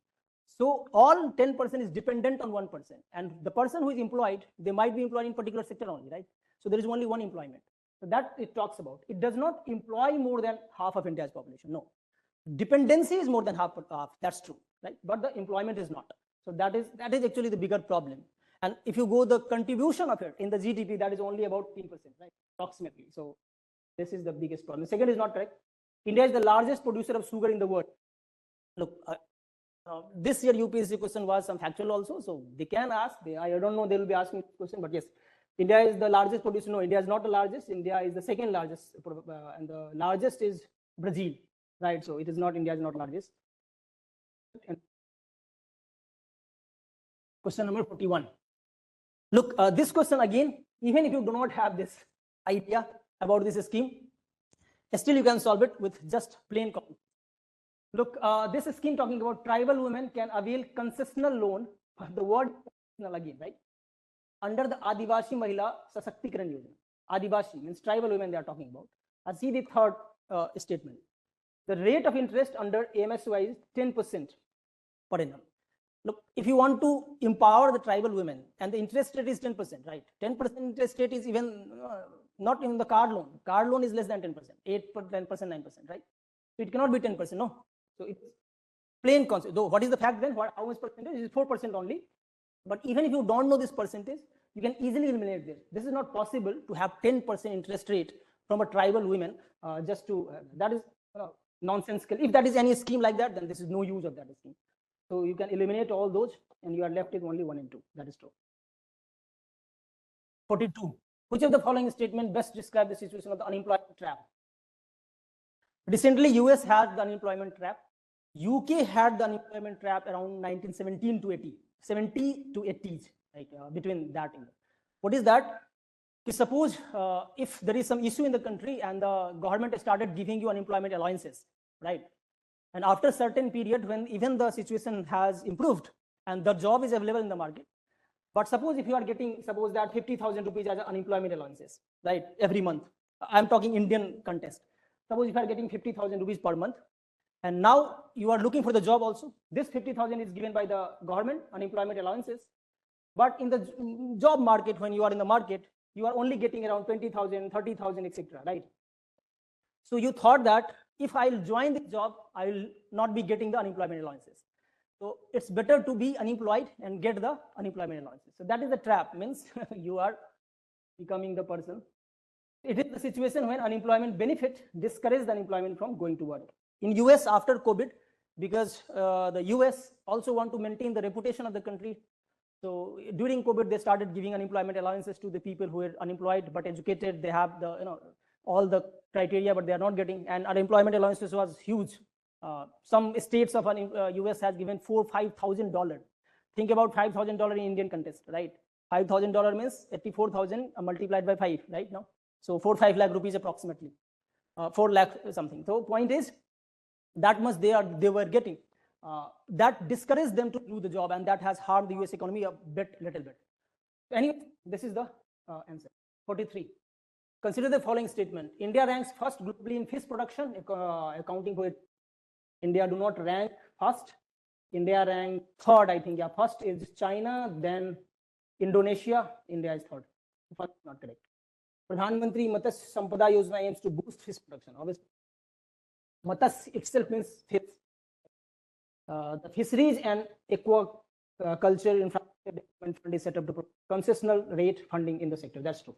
So all 10% is dependent on one person, and the person who is employed, they might be employed in particular sector only, right? So there is only one employment. So that it talks about. It does not employ more than half of India's population. No, dependency is more than half. That's true, right? But the employment is not. So that is actually the bigger problem. And if you go the contribution of it in the GDP, that is only about 10%, right? Approximately. So this is the biggest problem. The second is not correct. India is the largest producer of sugar in the world. Look, this year UPSC question was some factual also, so they can ask. I don't know they will be asking this question, but yes, India is the largest producer. No, India is not the largest. India is the second largest, and the largest is Brazil, right? So it is not, India is not largest. And question number 41. Look, this question again, even if you do not have this idea about this scheme, still you can solve it with just plain concept. Look, this scheme talking about tribal women can avail concessional loan. The word again, right? Under the Adivasi Mahila Sashaktikiran Yojana. Adivasi means tribal women they are talking about. I see the third statement. The rate of interest under AMSY is 10% per annum. Look, if you want to empower the tribal women, and the interest rate is 10%, right? 10% interest rate is even not in the card loan. Card loan is less than 10%, 8%, 10%, 9%, right? So it cannot be 10%, no. So it's plain concept. Though, what is the fact then? How much percentage? It is 4% only. But even if you don't know this percentage, you can easily eliminate this. This is not possible to have 10% interest rate from a tribal women just to, that is nonsensical. If that is any scheme like that, then this is no use of that scheme. So you can eliminate all those and you are left with only 1 and 2. That is true. 42. Which of the following statement best describe the situation of the unemployment trap? Recently, US had the unemployment trap. UK had the unemployment trap around 1917 to 80, 70 to 80s, like between that. What is that? Suppose if there is some issue in the country and the government started giving you unemployment allowances, right? And after a certain period when even the situation has improved and the job is available in the market, but suppose if you are getting, suppose that 50,000 rupees as unemployment allowances, right, every month. I'm talking Indian context. Suppose if you are getting 50,000 rupees per month, and now you are looking for the job also. This 50,000 is given by the government, unemployment allowances. But in the job market, when you are in the market, you are only getting around 20,000, 30,000, etc., right? So you thought that if I'll join this job, I will not be getting the unemployment allowances. So it's better to be unemployed and get the unemployment allowances. So that is the trap, means you are becoming the person. It is the situation when unemployment benefit discourage the unemployment from going to work. In US after COVID, because the US also want to maintain the reputation of the country. So during COVID, they started giving unemployment allowances to the people who are unemployed but educated. They have the all the criteria, but they are not getting. And unemployment allowances was huge. Some states of US has given $4,000-5,000. Think about $5,000 in Indian context, right? $5,000 means 84,000 multiplied by 5, right now. So 4-5 lakh rupees approximately, 4 lakh something. So point is that much they were getting. that discouraged them to do the job, and that has harmed the US economy a little bit. Anyway, this is the answer. 43. Consider the following statement. India ranks first globally in fish production, accounting for it. India do not rank first. India rank third, I think. Yeah, first is China, then Indonesia. India is third. First, not correct. Pradhan Mantri Matsya Sampada Yojana aims to boost fish production. Obviously, Matsya itself means fish. The fisheries and aquaculture infrastructure development fund is set up to provide concessional rate funding in the sector. That's true.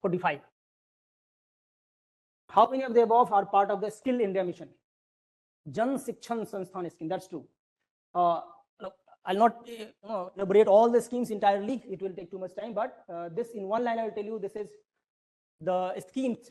45. How many of the above are part of the Skill India mission? Jan Shikshan Sansthan scheme. That's true. I'll not elaborate all the schemes entirely. It will take too much time. But this, in one line, I will tell you, this is the schemes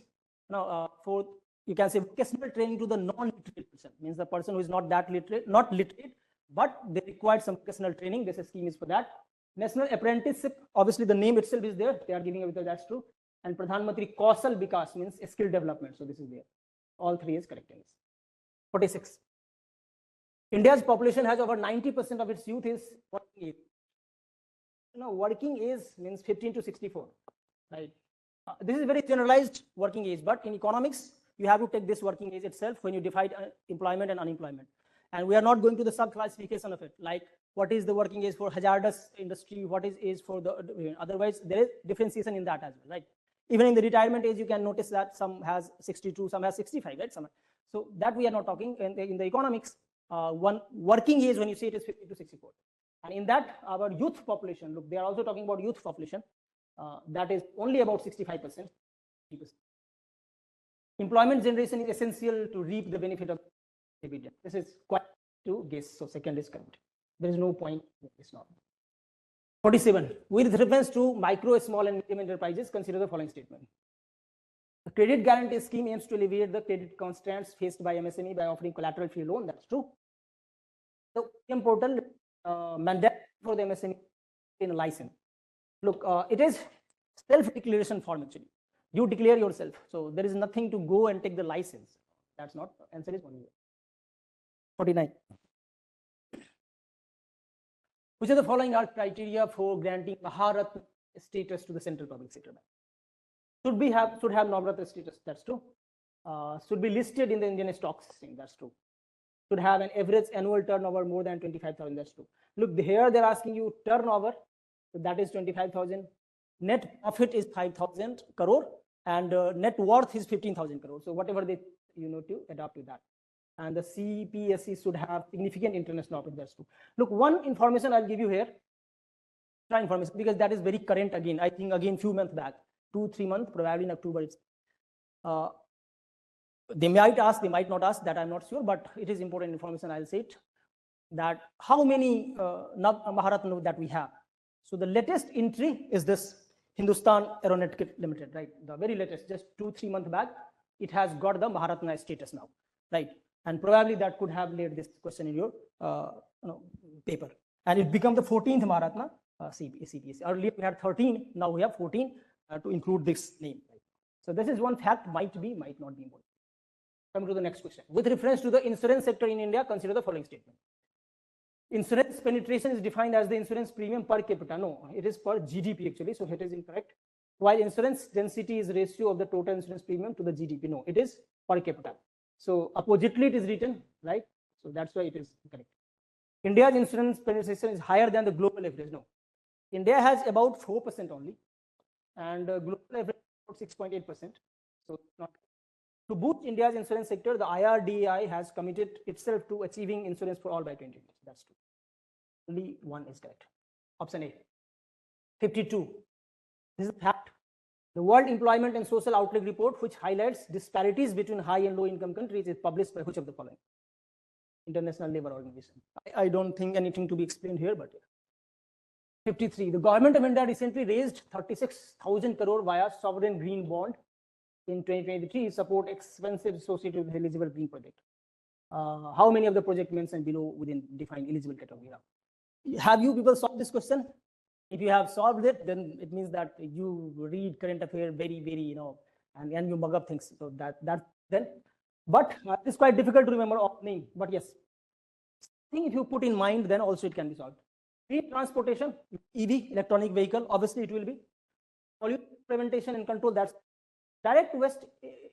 for, you can say, vocational training to the non-literate person. Means the person who is not that literate, but they require some vocational training. This scheme is for that. National Apprenticeship, obviously the name itself is there. They are giving it, that's true. And Pradhan Mantri Kausal Vikas means skill development. So this is there. All three is correct. 46. India's population has over 90% of its youth is working age. Working age means 15 to 64. Right. This is very generalized working age, but in economics, you have to take this working age itself when you divide employment and unemployment. And we are not going to the sub-classification of it, like what is the working age for hazardous industry, what is age for the, otherwise there is differentiation in that as well, right? Even in the retirement age, you can notice that some has 62, some has 65, right? So that we are not talking. In the economics, one working age, when you say it is 50 to 64. And in that, our youth population, look, they are also talking about youth population. That is only about 65%. Employment generation is essential to reap the benefit of dividend. This is quite to guess. So second is correct. There is no point. It's not. 47. With reference to micro, small, and medium enterprises, consider the following statement. The credit guarantee scheme aims to alleviate the credit constraints faced by MSME by offering collateral-free loan. That's true. The PM portal mandate for the MSME in a license. Look, it is self-declaration form actually. You declare yourself. So there is nothing to go and take the license. That's not. Answer is 1 year. 49. Which of the following are criteria for granting Maharatna status to the central public sector bank? Should have Navratna status. That's true. Should be listed in the Indian stock exchange. That's true. Should have an average annual turnover more than 25,000. That's true. Look, here they're asking you turnover. So that is 25,000. Net profit is 5,000 crore, and net worth is 15,000 crore. So whatever they to adapt to that. And the CPSE should have significant international operations. That's true. Look, one information I'll give you here. Try information because that is very current again. I think again few months back, 2-3 months, probably in October. They might ask, they might not ask. That I'm not sure, but it is important information. I'll say it. That how many Maharatna that we have. So the latest entry is this Hindustan Aeronautic Limited, right? The very latest, just 2-3 months back, it has got the Maharatna status now, right? And probably that could have laid this question in your paper. And it became the 14th Maharatna CPSE. Earlier we had 13, now we have 14 to include this name. Right? So this is one fact, might be, might not be more. Come to the next question. With reference to the insurance sector in India, consider the following statement. Insurance penetration is defined as the insurance premium per capita. No, it is per GDP actually, so it is incorrect. While insurance density is ratio of the total insurance premium to the GDP. No, it is per capita. So oppositely it is written, right? So that's why it is correct. India's insurance penetration is higher than the global average. No, India has about 4% only, and global average about 6.8%. So not. To boost India's insurance sector, the IRDAI has committed itself to achieving insurance for all by 2020. That's true. Only one is correct. Option A. 52. This is a fact. The World Employment and Social Outlook report, which highlights disparities between high and low income countries, is published by which of the following? International Labour Organization. I don't think anything to be explained here, but 53. The government of India recently raised 36,000 crore via sovereign green bond in 2023 support expenses associated with eligible green project. How many of the project mentioned below within defined eligible category? Have you people solved this question? If you have solved it, then it means that you read current affair very, very, and you mug up things. So then But it's quite difficult to remember all name. But yes, I think if you put in mind, then also it can be solved. Transportation, EV, electronic vehicle, obviously it will be. Pollution prevention and control, that's direct west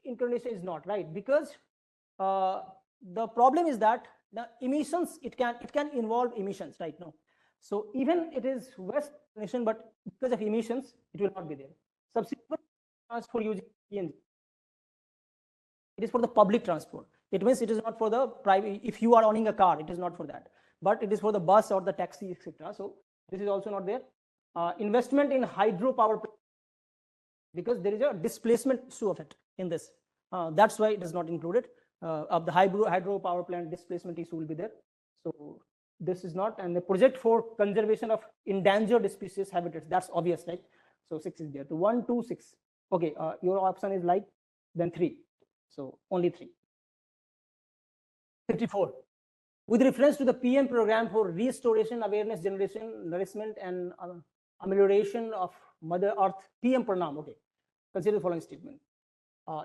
inclination is not right, because the problem is that the emissions, it can involve emissions, right? No, so even it is west inclination, but because of emissions it will not be there. Subsequent transport using PNG, it is for the public transport. It means it is not for the private. If you are owning a car, it is not for that, but it is for the bus or the taxi, etc. So this is also not there. Investment in hydropower, because there is a displacement issue of it in this. That's why it is not included. Of the hydropower plant, displacement issue will be there. So this is not. And the project for conservation of endangered species habitats, that's obvious, right? So 6 is there. So 1, 2, 6. Okay, your option is like then 3. So only 3. 54. With reference to the PM program for restoration, awareness generation, nourishment, and amelioration of Mother Earth, PM Pranam. Okay, consider the following statement.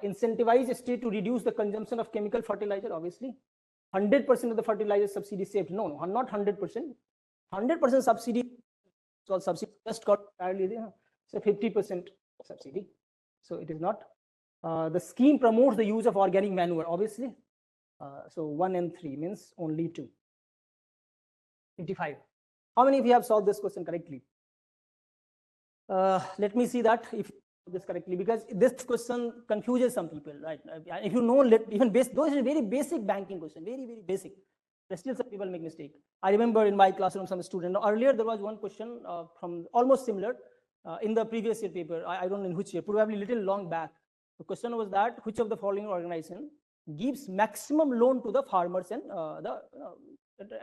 Incentivize state to reduce the consumption of chemical fertilizer. Obviously, 100% of the fertilizer subsidy saved. No, not 100%. 100% subsidy. So subsidy just got entirely there. So 50% subsidy. So it is not. The scheme promotes the use of organic manure. Obviously. So 1 and 3 means only 2. 55. How many of you have solved this question correctly? Let me see that if this correctly, because this question confuses some people, right? If you know, even those are very basic banking question, very basic. But still some people make mistake. I remember in my classroom some student, earlier there was one question from almost similar in the previous year paper. I don't know in which year, probably little long back. The question was that which of the following organization gives maximum loan to the farmers and the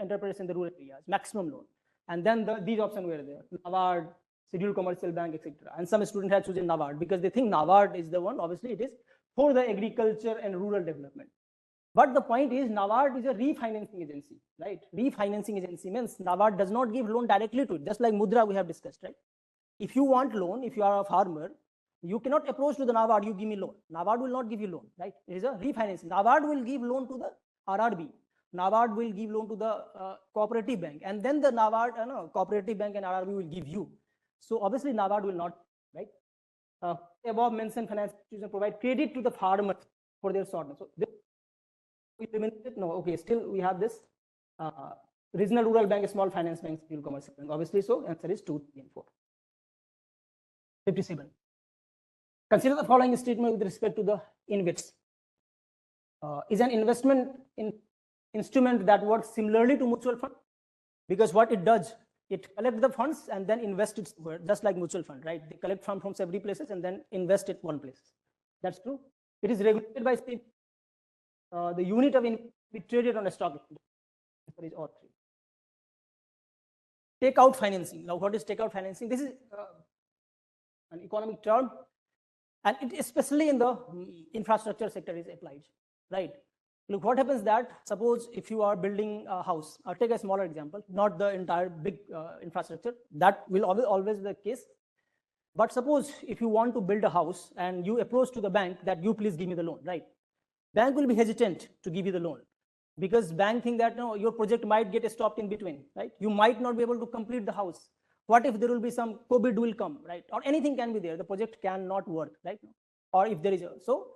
enterprises in the rural areas, maximum loan. And then these options were there: NABARD, Scheduled Commercial Bank, etc. And some students had chosen NABARD because they think NABARD is the one. Obviously, it is for the agriculture and rural development. But the point is, NABARD is a refinancing agency, right? Refinancing agency means NABARD does not give loan directly to it, just like Mudra we have discussed, right? If you want loan, if you are a farmer, you cannot approach to the NABARD, you give me loan. NABARD will not give you loan, right? It is a refinancing. NABARD will give loan to the RRB. NABARD will give loan to the cooperative bank, and then the NABARD, cooperative bank and RRB will give you. So obviously NABARD will not, right? Above mentioned financial institutions provide credit to the farmers for their shortness. So this, we eliminated. No, okay, still we have this regional rural bank, small finance bank, scheduled commercial bank. Obviously, so answer is 2, 3, and 4. 57. Consider the following statement with respect to the InvITs. Is an investment instrument that works similarly to mutual fund, because what it does, it collects the funds and then invest it somewhere, just like mutual fund, right? They collect funds from several places and then invest it one place. That's true. It is regulated by state. The unit of income be traded on a stock exchange. That is all 3. Takeout financing. Now, what is takeout financing? This is an economic term, and it especially in the infrastructure sector is applied, right? Look, what happens that, suppose if you are building a house, I'll take a smaller example, not the entire big infrastructure, that will always be the case. But suppose if you want to build a house and you approach to the bank that you please give me the loan, right? Bank will be hesitant to give you the loan, because bank think that no, your project might get stopped in between, right? You might not be able to complete the house. What if there will be some COVID will come, right? Or anything can be there. The project cannot work, right? Or if there is a, so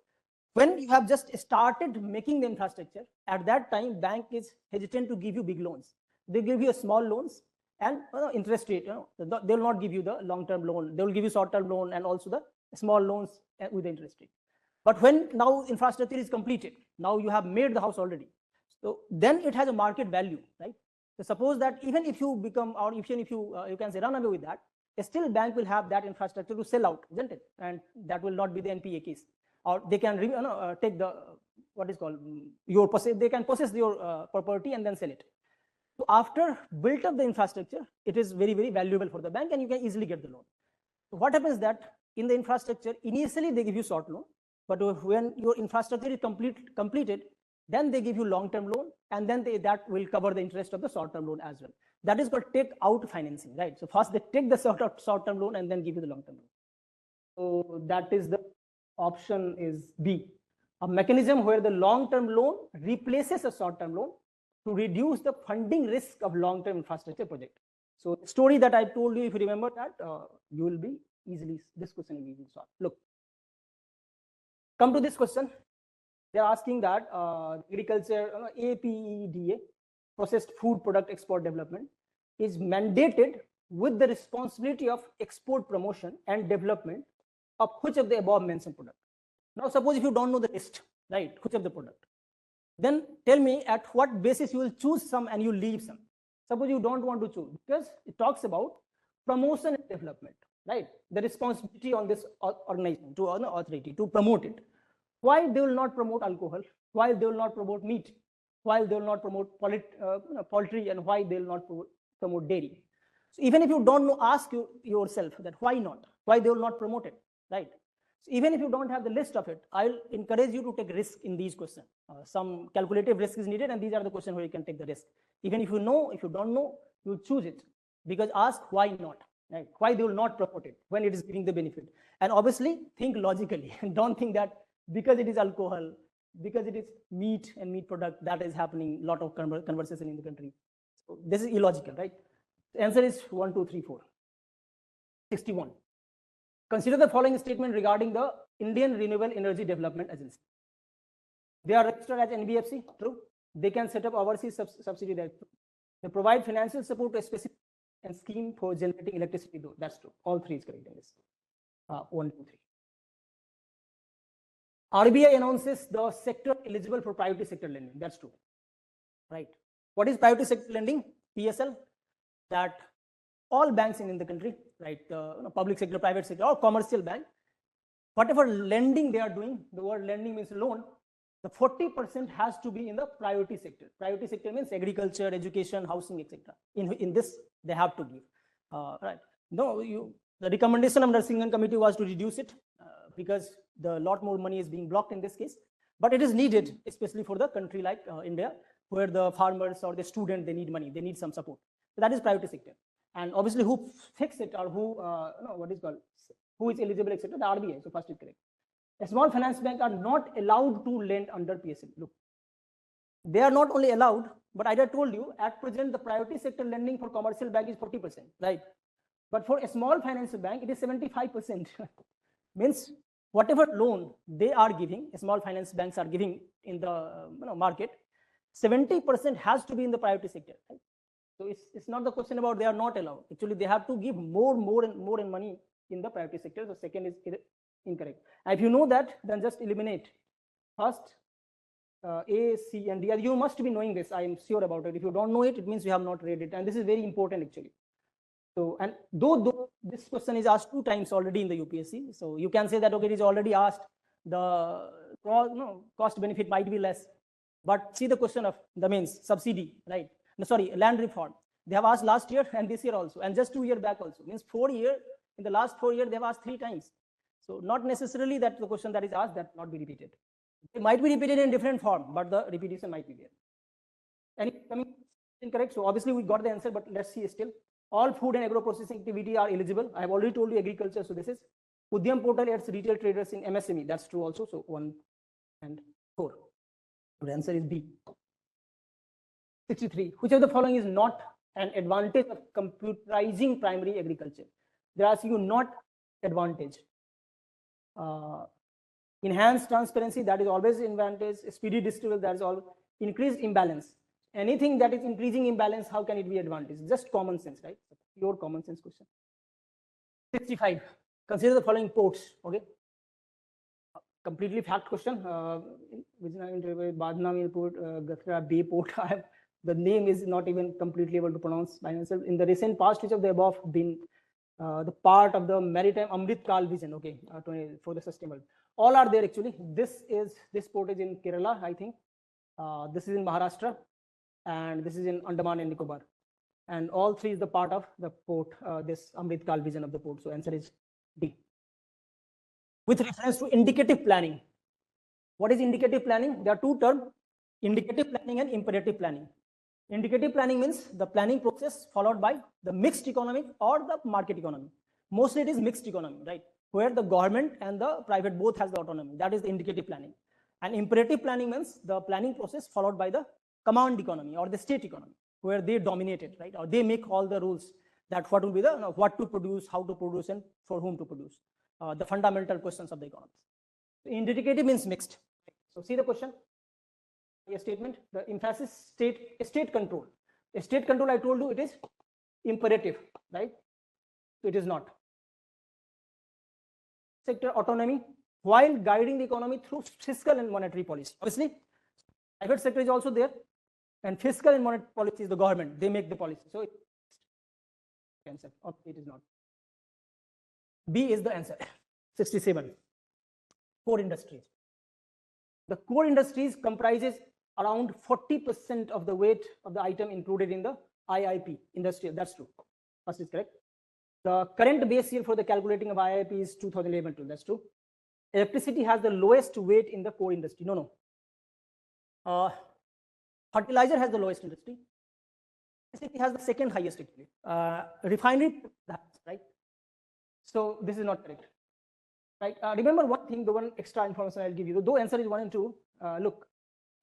when you have just started making the infrastructure, at that time, bank is hesitant to give you big loans. They give you a small loans and interest rate. They will not give you the long-term loan. They will give you short-term loan and also the small loans with the interest rate. But when now infrastructure is completed, now you have made the house already. So then it has a market value, right? So suppose that even if you become, or even if you can say run away with that, still bank will have that infrastructure to sell out, isn't it? And that will not be the NPA case. Or they can take the what is called your they can possess your property and then sell it. So after built up the infrastructure, it is very valuable for the bank, and you can easily get the loan. So what happens that in the infrastructure, initially they give you short loan, but when your infrastructure is completed, then they give you long-term loan, and then that will cover the interest of the short-term loan as well. That is called take out financing, right? So first they take the short-term loan and then give you the long-term loan. So that is the option is B. a mechanism where the long-term loan replaces a short-term loan to reduce the funding risk of long-term infrastructure project. So the story that I told you, if you remember that, you will be easily, this question will be easily solved. Look, come to this question. They're asking that agriculture, APEDA, processed food product export development, is mandated with the responsibility of export promotion and development of which of the above mentioned product. Now, suppose if you don't know the list, right, which of the product, then tell me at what basis you will choose some and you leave some. Suppose you don't want to choose, because it talks about promotion and development, right? The responsibility on this organization, to an authority, to promote it. Why they will not promote alcohol? Why they will not promote meat? Why they will not promote poultry, and why they will not promote dairy? So even if you don't know, ask yourself that why not? Why they will not promote it, right? So even if you don't have the list of it, I'll encourage you to take risk in these questions. Some calculative risk is needed, and these are the questions where you can take the risk. Even if you know, if you don't know, you choose it, because ask why not, right? Why they will not promote it when it is giving the benefit. And obviously think logically and don't think that because it is alcohol, because it is meat and meat product, that is happening a lot of conversation in the country. So this is illogical, right? The answer is 1, 2, 3, 4. 61. Consider the following statement regarding the Indian Renewable Energy Development Agency. They are registered as NBFC, true. They can set up overseas subsidiary. They provide financial support to a specific and scheme for generating electricity, though. That's true. All three is correct in this. 1, 2, 3. RBI announces the sector eligible for private sector lending. That's true, right? What is private sector lending? PSL. That all banks in the country, right? Public sector, private sector, or commercial bank, whatever lending they are doing, the word lending means loan, the 40% has to be in the priority sector. Priority sector means agriculture, education, housing, etc. In this, they have to give, right? No, the recommendation of the Singhan committee was to reduce it because the lot more money is being blocked in this case, but it is needed, especially for the country like India, where the farmers or the student, they need money, they need some support. So that is priority sector. And obviously who fix it, or who, what is called, who is eligible, etc. The RBI. So first is correct. A small finance bank are not allowed to lend under PSL. Look, they are not only allowed, but I told you at present the priority sector lending for commercial bank is 40%, right? But for a small financial bank, it is 75%. Means whatever loan they are giving, small finance banks are giving in the market, 70% has to be in the priority sector, right? So it's not the question about they are not allowed. Actually, they have to give more and money in the priority sector. So second is incorrect. And if you know that, then just eliminate first A, C, and D. You must be knowing this. I am sure about it. If you don't know it, it means you have not read it. And this is very important actually. So, and though this question is asked 2 times already in the UPSC, so you can say that, okay, it is already asked, the cost benefit might be less. But see the question of the means subsidy, right? No, sorry, land reform. They have asked last year and this year also, and just 2 years back also. Means 4 years, in the last 4 years, they have asked 3 times. So not necessarily that the question that is asked that not be repeated. It might be repeated in different form, but the repetition might be there. Any coming incorrect? So obviously we got the answer, but let's see still. All food and agro processing activity are eligible. I have already told you agriculture. So this is Udyam portal adds retail traders in MSME. That's true also. So 1 and 4. The answer is B. 63. Which of the following is not an advantage of computerizing primary agriculture? They are asking you not advantage. Enhanced transparency, that is always advantage. Speedy distribution, that is all. Increased imbalance. Anything that is increasing imbalance, how can it be advantage? Just common sense, right? Pure common sense question. 65. Consider the following ports. Okay. Completely fact question. Badnami port, Gatra Bay port. The name is not even completely able to pronounce by myself. In the recent past, which of the above been the part of the maritime Amrit Kal vision? Okay, for the sustainable. All are there actually. This port is in Kerala, I think. This is in Maharashtra, and this is in Andaman and Nicobar. And all 3 is the part of the port, this Amrit Kal vision of the port. So answer is D. With reference to indicative planning. What is indicative planning? There are 2 terms, indicative planning and imperative planning. Indicative planning means the planning process followed by the mixed economy or the market economy. Mostly it is mixed economy, right? Where the government and the private both has the autonomy. That is the indicative planning. And imperative planning means the planning process followed by the command economy or the state economy, where they dominate it, right? Or they make all the rules that what will be the, what to produce, how to produce, and for whom to produce. The fundamental questions of the economy. Indicative means mixed. So see the question, a statement, the emphasis state control. A state control, I told you, it is imperative, right? It is not. Sector autonomy, while guiding the economy through fiscal and monetary policy. Obviously, private sector is also there, and fiscal and monetary policy is the government. They make the policy. So it's answer. It is not. B is the answer. 67. Core industries. The core industries comprises around 40% of the weight of the item included in the IIP industrial. That's true. First is correct. The current base year for the calculating of IIP is 2011. That's true. Electricity has the lowest weight in the core industry. No. Fertilizer has the lowest industry. Electricity has the second highest actually. Refinery, right? So this is not correct. Right. Remember one thing, the one extra information I'll give you. Though answer is 1 and 2. Look,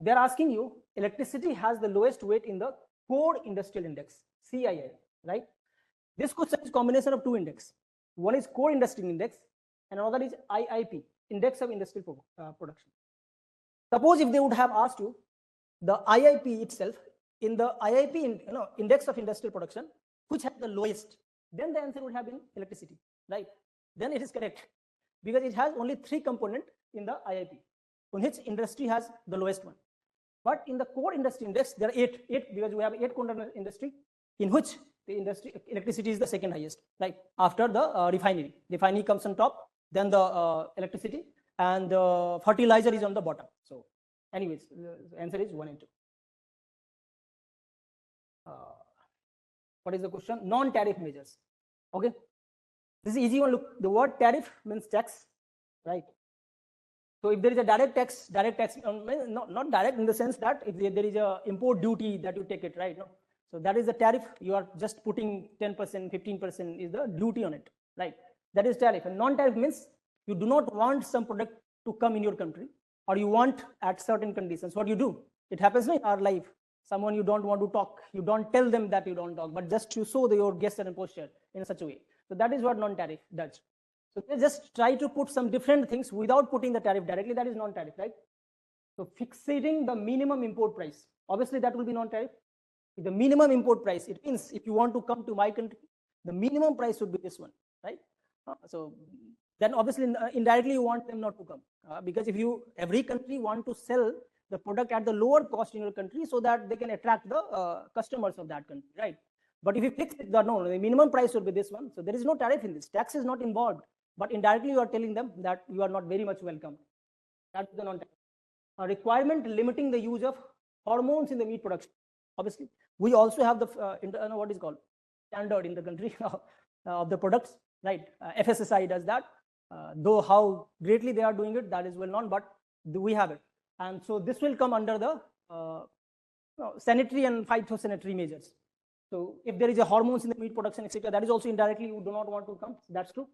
they're asking you electricity has the lowest weight in the core industrial index, CII, right? This question is combination of two index. One is core industrial index and another is IIP, index of industrial production. Suppose if they would have asked you the IIP itself, in the IIP index of industrial production, which has the lowest, then the answer would have been electricity, right? Then it is correct because it has only 3 components in the IIP, on which industry has the lowest one. But in the core industry index, there are 8 because we have 8 core industry, in which the industry electricity is the second highest, right? After the refinery. Refinery comes on top, then the electricity, and the fertilizer is on the bottom. So anyways, the answer is 1 and 2. What is the question? Non-tariff measures. Okay, this is easy one. Look, the word tariff means tax, right? So if there is a direct tax, not direct in the sense that if there is a import duty that you take it, right? No. So that is the tariff. You are just putting 10%, 15% is the duty on it, right? That is tariff. And non-tariff means you do not want some product to come in your country, or you want at certain conditions. What you do? It happens in our life. Someone you don't want to talk, you don't tell them that you don't talk, but just to show your gesture and posture in such a way. So that is what non-tariff does. So they just try to put some different things without putting the tariff directly. That is non-tariff, right? So fixing the minimum import price. Obviously, that will be non-tariff. The minimum import price, it means if you want to come to my country, the minimum price would be this one, right? So then obviously indirectly you want them not to come because if every country want to sell the product at the lower cost in your country so that they can attract the customers of that country, right? But if you fix it, the minimum price would be this one. So there is no tariff in this. Tax is not involved, but indirectly you are telling them that you are not very much welcome. That's the non-tariff. A requirement limiting the use of hormones in the meat production. Obviously, we also have the what is called standard in the country of the products, right? FSSAI does that. Though how greatly they are doing it, that is well known, but we have it. And so this will come under the sanitary and phytosanitary measures. So if there is a hormones in the meat production, etc., that is also indirectly you do not want to come. That's true.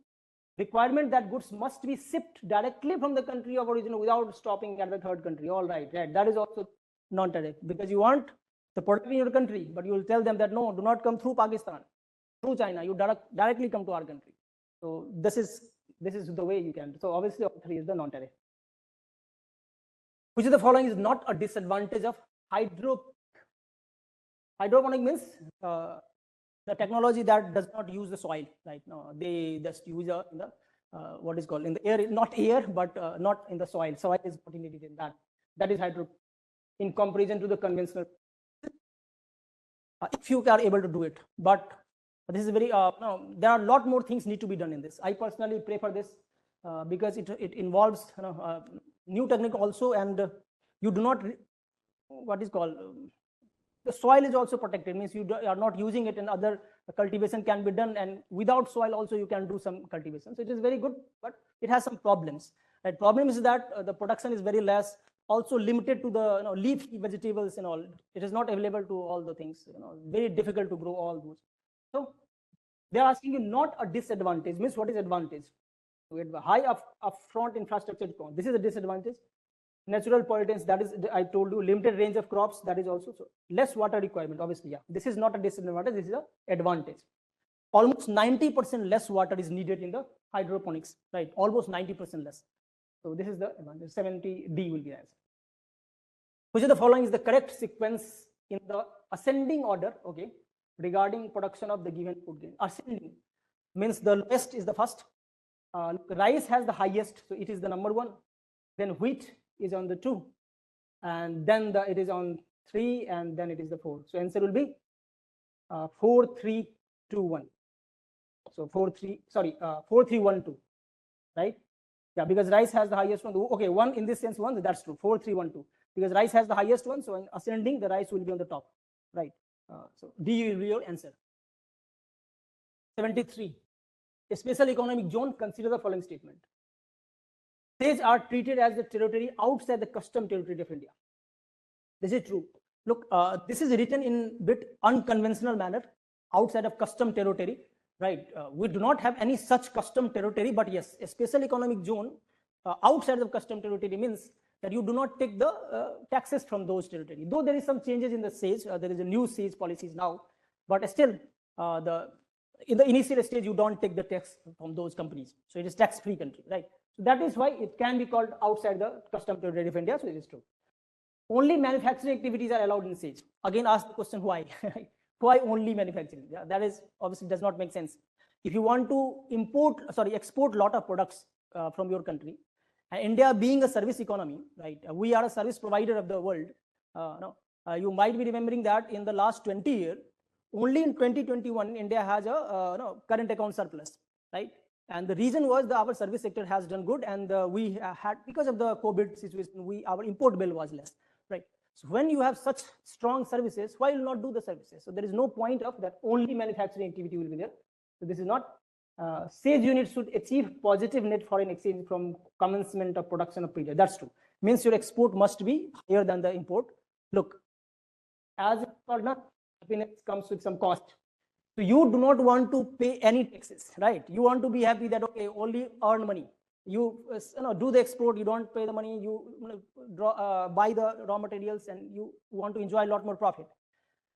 Requirement that goods must be shipped directly from the country of origin without stopping at the third country. All right, right. That is also non-tariff because you want the product in your country, but you will tell them that no, do not come through Pakistan, through China. You directly come to our country. So this is the way you can. So obviously, all 3 is the non-tariff. Which of the following is not a disadvantage of hydroponic? Hydroponic means the technology that does not use the soil, right? No, they just use what is called in the air, not air, but not in the soil. Soil is not needed in that. That is hydroponic in comparison to the conventional. If you are able to do it, but this is very no, there are a lot more things need to be done in this. I personally prefer this because it involves new technique also, and you do not what is called the soil is also protected, means you are not using it, and other cultivation can be done, and without soil also you can do some cultivation. So it is very good, but it has some problems. Right? Problem is that the production is very less, also limited to the leafy vegetables and all. It is not available to all the things. Very difficult to grow all those. So they are asking you not a disadvantage. Means what is advantage? We have high upfront infrastructure cost. This is a disadvantage. Natural pollutants, that is, I told you, limited range of crops, that is also, so less water requirement, obviously, yeah. This is not a disadvantage, this is an advantage. Almost 90% less water is needed in the hydroponics, right? Almost 90% less. So this is the advantage. 70D will be the answer. Which of the following is the correct sequence in the ascending order, okay, regarding production of the given food grain? Ascending means the lowest is the first. Rice has the highest, so it is the number 1. Then wheat is on the 2, and then it is on 3, and then it is the 4. So answer will be 4, 3, 2, 1. So 4, 3, sorry, 4, 3, 1, 2, right? Yeah, because rice has the highest one. Okay, 1 in this sense, 1, that's true. 4, 3, 1, 2. Because rice has the highest one, so in ascending, the rice will be on the top, right? So D will be your answer. 73. A special economic zone, consider the following statement. States are treated as the territory outside the custom territory of India. This is true. Look, this is written in bit unconventional manner, outside of custom territory, right? We do not have any such custom territory, but yes, a special economic zone outside of custom territory means that you do not take the taxes from those territories. Though there is some changes in the SAGE, there is a new SAGE policies now, but still in the initial stage, you don't take the tax from those companies. So it is tax-free country, right? So that is why it can be called outside the custom territory of India. So it is true. Only manufacturing activities are allowed in SAGE. Again, ask the question why? Why only manufacturing? Yeah, that is obviously does not make sense. If you want to export a lot of products from your country, and India being a service economy, right? We are a service provider of the world. You might be remembering that in the last 20 years, only in 2021, India has a current account surplus, right? And the reason was our service sector has done good, and we had, because of the COVID situation, our import bill was less, right? So when you have such strong services, why will not do the services? So there is no point of that only manufacturing activity will be there. So this is not. SAGE unit should achieve positive net foreign exchange from commencement of production of period. That's true. Means your export must be higher than the import. Look, as or not, happiness comes with some cost. So you do not want to pay any taxes, right? You want to be happy that, okay, only earn money. You do the export, you don't pay the money, you buy the raw materials, and you want to enjoy a lot more profit.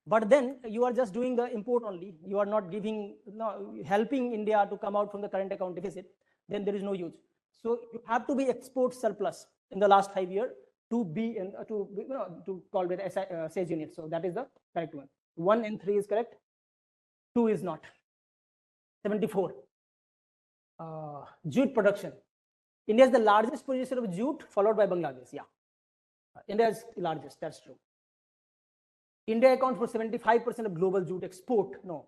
But then you are just doing the import only. You are not helping India to come out from the current account deficit. Then there is no use. So you have to be export surplus in the last 5 years to be to call it SAGE unit. So that is the correct one. 1 and 3 is correct. 2 is not. 74. Jute production. India is the largest producer of jute, followed by Bangladesh. Yeah, India is the largest. That's true. India accounts for 75% of global jute export. No,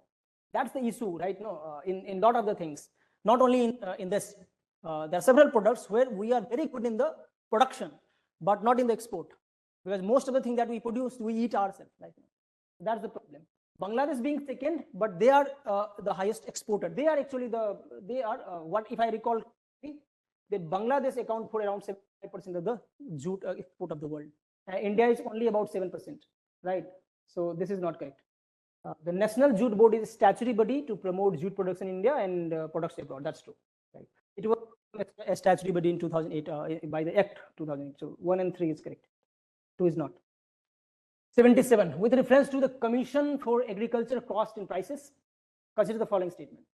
that's the issue, right? No, in lot of the things, not only in this, there are several products where we are very good in the production, but not in the export, because most of the things that we produce, we eat ourselves. Right? That's the problem. Bangladesh being second, but they are the highest exporter. They are actually what if I recall, that Bangladesh account for around 75% of the jute export of the world. India is only about 7%, right? So this is not correct. The National Jute Board is a statutory body to promote jute production in India and products abroad. That's true. Right? It was a statutory body in 2008 by the Act 2008. So 1 and 3 is correct. 2 is not. 77. With reference to the Commission for Agriculture Cost and Prices, consider the following statement.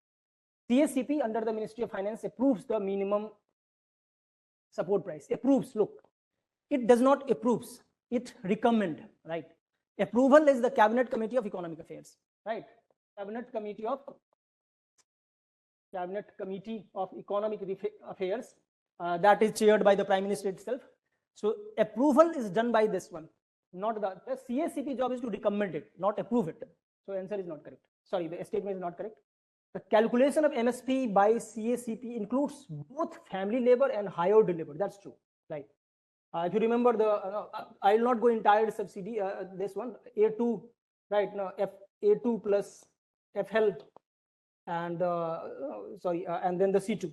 CSCP under the Ministry of Finance approves the minimum support price. Approves. Look, it does not approves. It recommend. Right. Approval is the Cabinet Committee of Economic Affairs, right? Cabinet Committee of Economic Affairs, that is chaired by the Prime Minister itself. So approval is done by this one, not the CSCP job is to recommend it, not approve it. So answer is not correct. Sorry, the statement is not correct. The calculation of MSP by CSCP includes both family labor and hired labor. That's true, right? If you remember I will not go entire subsidy, this one, A2, right? Now, A2 plus FL and, and then the C2.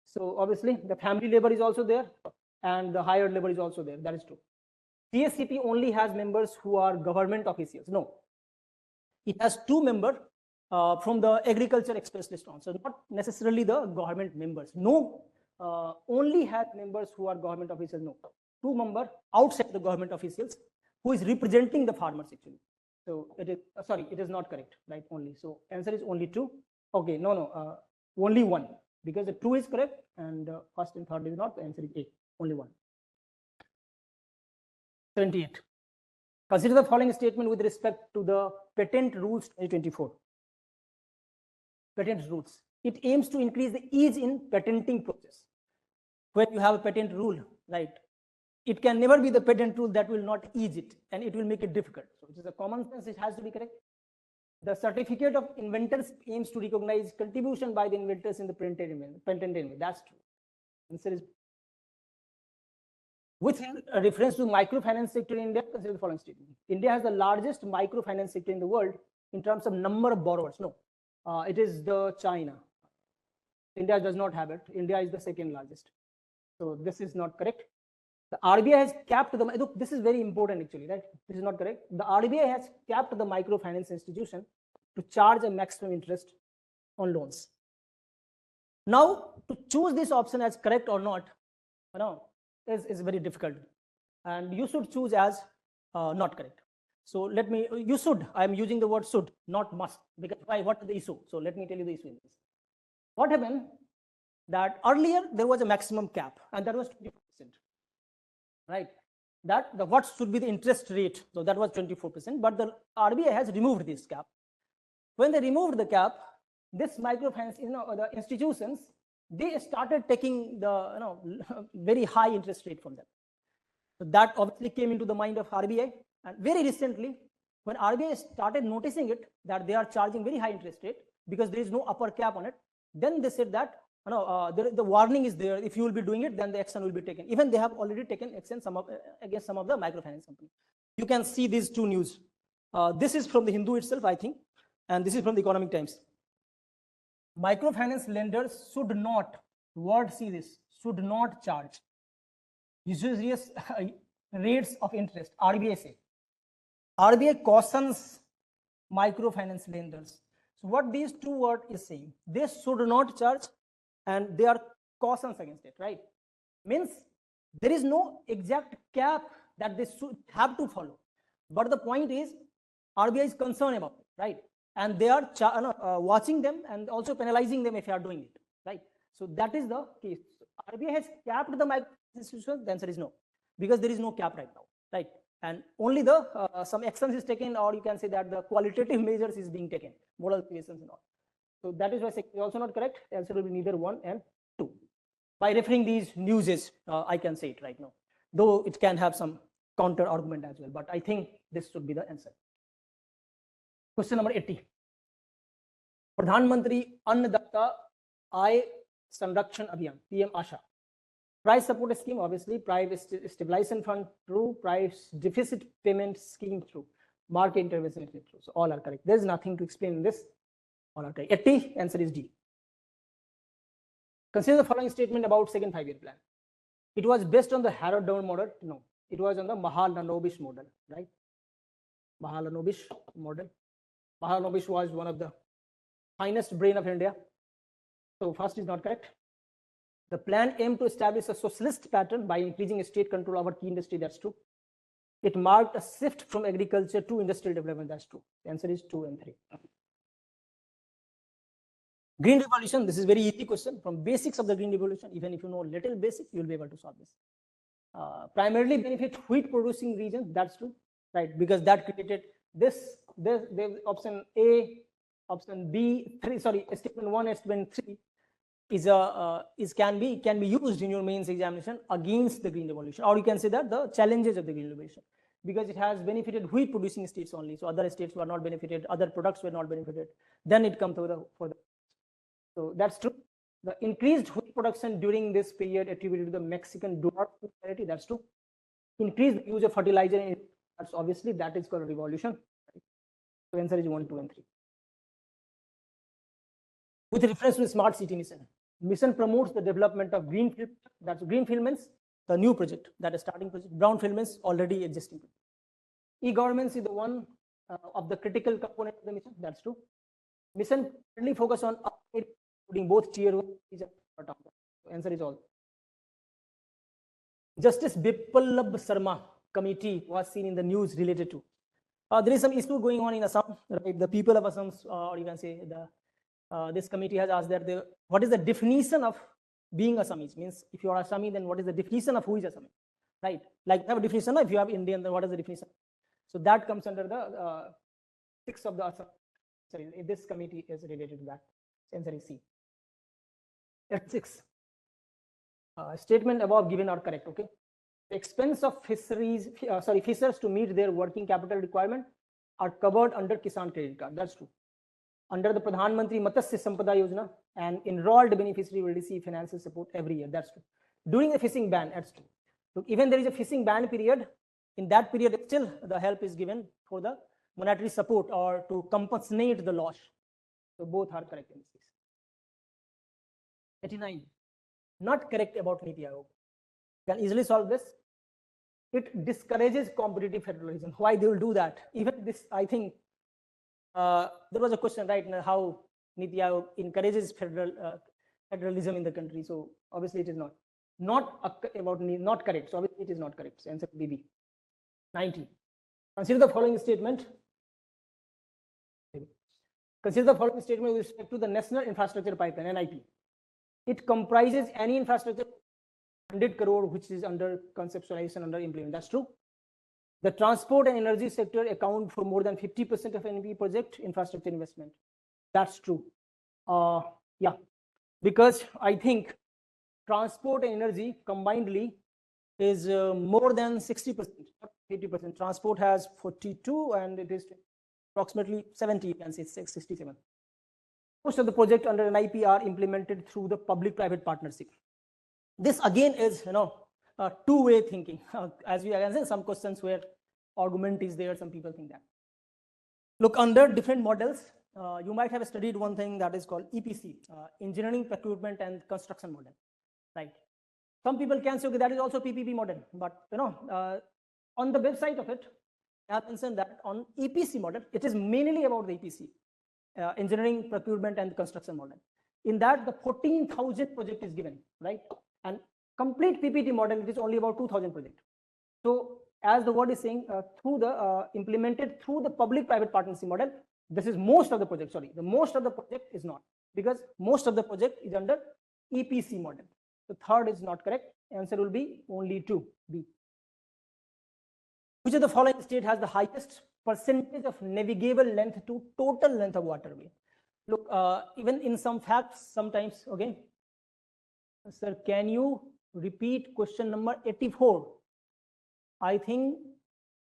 So obviously the family labor is also there and the hired labor is also there. That is true. CSCP only has members who are government officials. No, it has 2 members from the agriculture express list on. So not necessarily the government members. No, only has members who are government officials. No. two members outside the government officials who is representing the farmers actually. So it is, sorry, it is not correct, right? Only. So answer is only 2. Okay, no, only 1, because the 2 is correct and first and third is not. The answer is A, only 1. 78. Consider the following statement with respect to the patent rules 2024. Patent rules. It aims to increase the ease in patenting process. When you have a patent rule, right, it can never be the patent rule that will not ease it, and it will make it difficult. So it is a common sense, it has to be correct. The certificate of inventors aims to recognize contribution by the inventors in the patent domain. That's true. Answer is, with reference to microfinance sector in India, consider the following statement. India has the largest microfinance sector in the world in terms of number of borrowers. No, it is the China. India does not have it. India is the second largest. So this is not correct. The RBI has capped the, look, this is very important actually, right? This is not correct. The RBI has capped the microfinance institution to charge a maximum interest on loans. Now, to choose this option as correct or not, is very difficult, and you should choose as not correct. So let me, you should, I am using the word should, not must, because why, what is the issue? So let me tell you the issue in this. What happened, that earlier there was a maximum cap, and that was 24%, right? That the what should be the interest rate, so that was 24%, but the RBI has removed this cap. When they removed the cap, this microfinance, the institutions, they started taking the very high interest rate from them. So that obviously came into the mind of RBI, and very recently, when RBI started noticing it, that they are charging very high interest rate because there is no upper cap on it, then they said that the warning is there. If you will be doing it, then the action will be taken. Even they have already taken action against some of the microfinance companies. You can see these 2 news. This is from the Hindu itself, I think, and this is from the Economic Times. Microfinance lenders should not, word see this, should not charge usurious rates of interest. RBI say. RBI cautions microfinance lenders. So what these 2 words is saying, they should not charge, and they are cautions against it, right? Means there is no exact cap that they should have to follow, but the point is RBI is concerned about it, right? And they are watching them and also penalizing them if they are doing it, right? So that is the case. So RBI has capped the micro institutions. The answer is no, because there is no cap right now, right? And only the some actions is taken, or you can say that the qualitative measures is being taken, model creations and all. So that is why it's also not correct. The answer will be neither 1 and 2. By referring these newses, I can say it right now, though it can have some counter argument as well, but I think this should be the answer. Question number 80. Pradhan Mantri Annadatta Aay Sanrakshan Abhiyan, PM ASHA. Price support scheme, obviously. Price stabilization fund, true. Price deficit payment scheme, true. Market intervention, true. So all are correct. There is nothing to explain in this. All are correct. 80, answer is D. Consider the following statement about second 5-year plan. It was based on the Harrod-Down model. No, it was on the Mahalanobis model, right? Mahalanobis model. Mahalanobis was one of the finest brain of India. So first is not correct. The plan aimed to establish a socialist pattern by increasing state control over key industry. That's true. It marked a shift from agriculture to industrial development. That's true. The answer is 2 and 3. Green Revolution. This is very easy question from basics of the Green Revolution. Even if you know little basic, you will be able to solve this. Primarily benefit wheat producing regions. That's true, right? Because that created this option A, option B, statement 1, statement 3 can be used in your mains examination against the Green Revolution, or you can say that the challenges of the Green Revolution, because it has benefited wheat producing states only. So other states were not benefited, other products were not benefited. Then it comes to so that's true. The increased wheat production during this period attributed to the Mexican drought variety. That's true. Increased use of fertilizer. That's obviously that is called a revolution. So answer is 1, 2, and 3. With reference to the smart city mission promotes the development of greenfield. That's greenfield means the new project, that is starting project. Brownfield means already existing. E-governments is the one of the critical component of the mission. That's true. Mission only focus on including both tier 1 and town. Answer is all. Justice Bipalab Sarma committee was seen in the news related to. There is some issue going on in Assam. Right? The people of Assam, or you can say this committee has asked that what is the definition of being Assamese? Means if you are Assami, then what is the definition of who is Assami? Right? Like have a definition. If you have Indian, then what is the definition? So that comes under the 6 of the Assam. Sorry, this committee is related to that. Answer is C. At 6. Statement above given are correct. Okay. The expense of fishers to meet their working capital requirement are covered under Kisan Credit Card. That's true. Under the Pradhan Mantri Matsya Sampada Yojana, an enrolled beneficiary will receive financial support every year. That's true. During the fishing ban, that's true. Look, even there is a fishing ban period, in that period still the help is given for the monetary support or to compensate the loss. So both are correct in this case. 89. Not correct about Niti Aayog. Can easily solve this. It discourages competitive federalism. Why they will do that? Even this, I think, there was a question, right? How Niti Aayog encourages federalism in the country. So obviously it is not. Not correct. So obviously it is not correct. So answer BB. 90. Consider the following statement. Consider the following statement with respect to the National Infrastructure Pipeline, NIP. It comprises any infrastructure 100 crore which is under conceptualization, under implement. That's true. The transport and energy sector account for more than 50% of NP project infrastructure investment. That's true. Yeah, because I think transport and energy combinedly is more than 60%, 80%. Transport has 42 and it is approximately 70, you can say 67. Most of the project under NIP are implemented through the public-private partnership. This again is, a two-way thinking. As we can say, some questions where argument is there, some people think that. Look, under different models, you might have studied one thing that is called EPC, engineering, procurement, and construction model, right? Some people can say, okay, that is also PPP model, but on the website of it, I have mentioned that on EPC model, it is mainly about the EPC. Engineering, procurement, and construction model. In that, the 14,000 project is given, right? And complete PPT model, it is only about 2,000 project. So as the word is saying, through the implemented through the public-private partnership model, this is most of the project. Sorry, the most of the project is not, because most of the project is under EPC model. The third is not correct. Answer will be only 2, B. Which of the following state has the highest percentage of navigable length to total length of waterway? Look, even in some facts, sometimes, okay. Sir, can you repeat question number 84? I think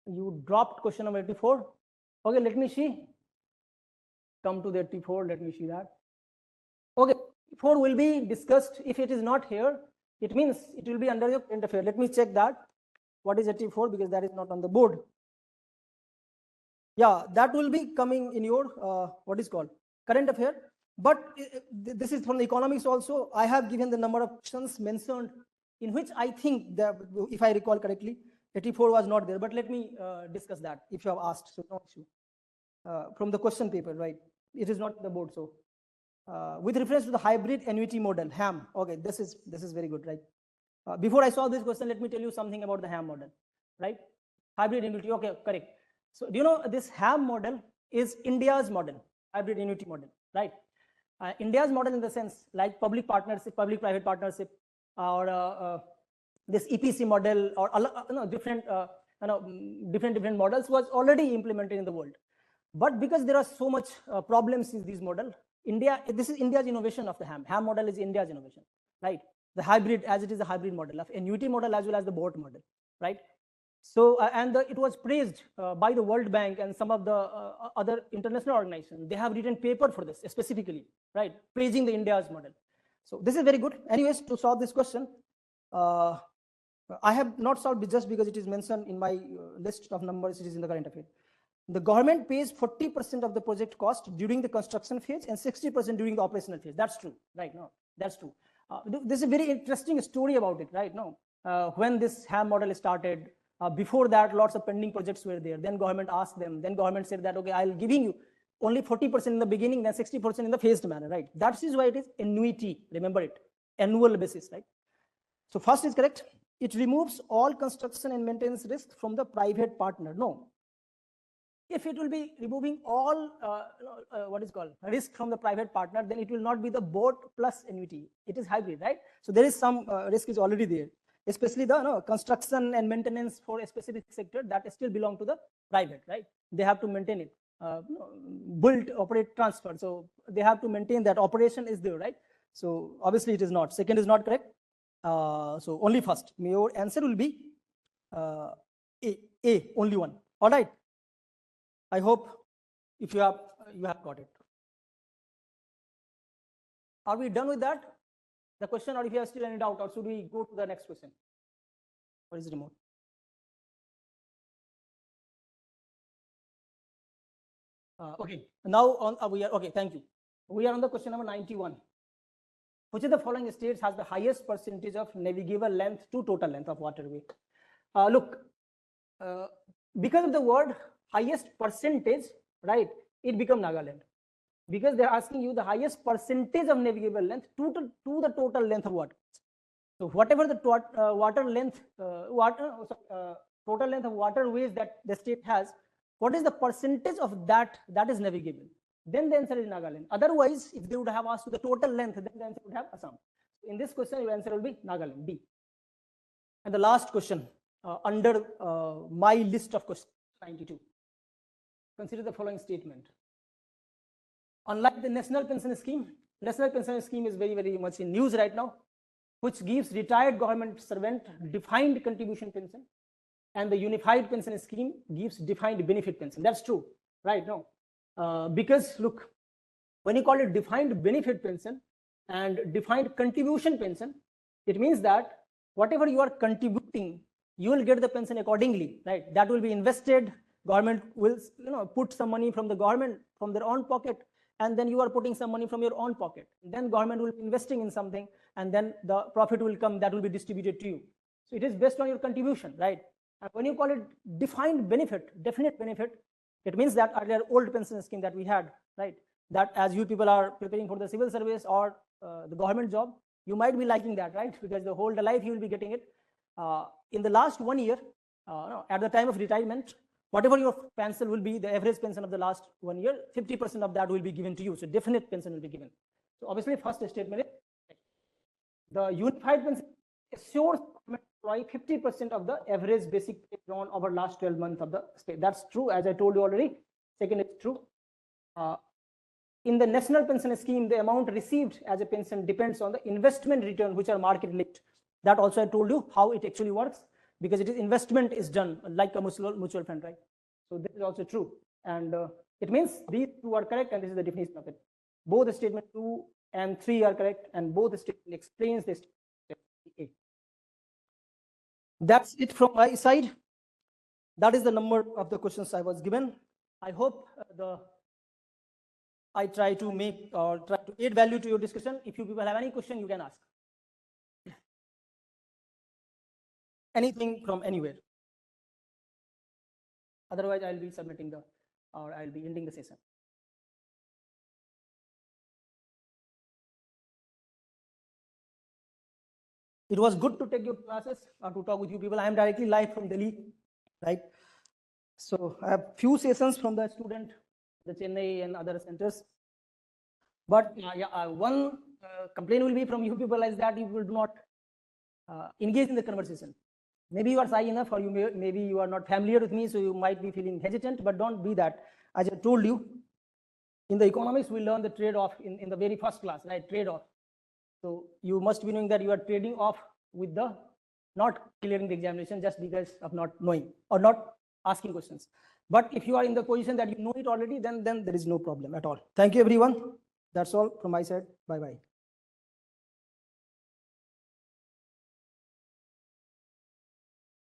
you dropped question number 84. Okay, let me see. Come to the 84, let me see that. Okay, 84 will be discussed. If it is not here, it means it will be under your current affair. Let me check that. What is 84? Because that is not on the board. Yeah, that will be coming in your what is called current affair. But this is from the economics also. I have given the number of questions mentioned in which I think that, if I recall correctly, 84 was not there. But let me discuss that if you have asked. So no issue. From the question paper, right? It is not the board. So with reference to the hybrid annuity model, HAM. Okay, this is very good, right? Before I solve this question, let me tell you something about the HAM model, right? Hybrid annuity. Okay, correct. So do you know this HAM model is India's model, hybrid annuity model, right? India's model in the sense like public partnership, public-private partnership, or this EPC model, or different different models was already implemented in the world. But because there are so much problems in these models, this is India's innovation of the HAM. HAM model is India's innovation, right? The hybrid, as it is a hybrid model of annuity model as well as the BOT model, right? So, it was praised by the World Bank and some of the other international organizations. They have written paper for this specifically, right? Praising the India's model. So this is very good. Anyways, to solve this question, I have not solved it just because it is mentioned in my list of numbers. It is in the current affair. The government pays 40% of the project cost during the construction phase and 60% during the operational phase. That's true, right? No, that's true. This is a very interesting story about it, right? No, when this HAM model started, before that, lots of pending projects were there. Then government asked them. Then government said that, okay, I'll giving you only 40% in the beginning, then 60% in the phased manner, right? That is why it is annuity. Remember it, annual basis, right? So first is correct. it removes all construction and maintenance risk from the private partner. No. If it will be removing all what is called risk from the private partner, then it will not be the boat plus annuity. It is hybrid, right? So there is some risk is already there, especially the construction and maintenance for a specific sector that still belong to the private, right? They have to maintain it, build, operate, transfer. So they have to maintain that operation is there, right? So obviously it is not. Second is not correct. So only first. Your answer will be A, only one. All right. I hope if you have got it. Are we done with that? The question, or if you have still any doubt, or should we go to the next question? What is remote? Okay, now on we are okay. Thank you. We are on the question number 91. Which of the following states has the highest percentage of navigable length to total length of waterway? Look, because of the word highest percentage, right, it becomes Nagaland, because they're asking you the highest percentage of navigable length to the total length of water. So whatever the total length of waterways that the state has, what is the percentage of that is navigable? Then the answer is Nagaland. Otherwise, if they would have asked you the total length, then the answer would have Assam. In this question, your answer will be Nagaland, B. And the last question under my list of questions, 92. Consider the following statement. Unlike the National Pension Scheme is very, very much in news right now, which gives retired government servant defined contribution pension, and the Unified Pension Scheme gives defined benefit pension. That's true, right? No, because look, when you call it defined benefit pension and defined contribution pension, it means that whatever you are contributing, you will get the pension accordingly, right? That will be invested. Government will put some money from the government from their own pocket, and then you are putting some money from your own pocket. Then government will be investing in something, and then the profit will come that will be distributed to you. So it is based on your contribution, right? And when you call it defined benefit, definite benefit, it means that earlier old pension scheme that we had, right? That as you people are preparing for the civil service or the government job, you might be liking that, right? Because the whole life you will be getting it. In the last 1 year, at the time of retirement, whatever your pension will be, the average pension of the last 1 year, 50% of that will be given to you. So definite pension will be given. So obviously, first statement is the unified pension assures 50% of the average basic pay drawn over last 12 months of the state. That's true, as I told you already. Second is true. In the National Pension Scheme, the amount received as a pension depends on the investment return, which are market linked. That also I told you how it actually works, because it is investment is done like a mutual fund, right? So this is also true. And it means these two are correct, and this is the definition of it. Both the statement 2 and 3 are correct, and both the statement explains this. That's it from my side. That is the number of the questions I was given. I hope I try to make or try to add value to your discussion. If you people have any question, you can ask. Anything from anywhere. Otherwise, I'll be submitting I'll be ending the session. It was good to take your classes or to talk with you people. I am directly live from Delhi, right? So I have few sessions from the student, the Chennai and other centers. But one complaint will be from you people is that you will do not engage in the conversation. Maybe you are shy enough, or maybe you are not familiar with me, so you might be feeling hesitant, but don't be that. As I told you, in the economics, we learn the trade-off in the very first class, right? Trade-off. So you must be knowing that you are trading off with the not clearing the examination just because of not knowing or not asking questions. But if you are in the position that you know it already, then there is no problem at all. Thank you, everyone. That's all from my side. Bye-bye.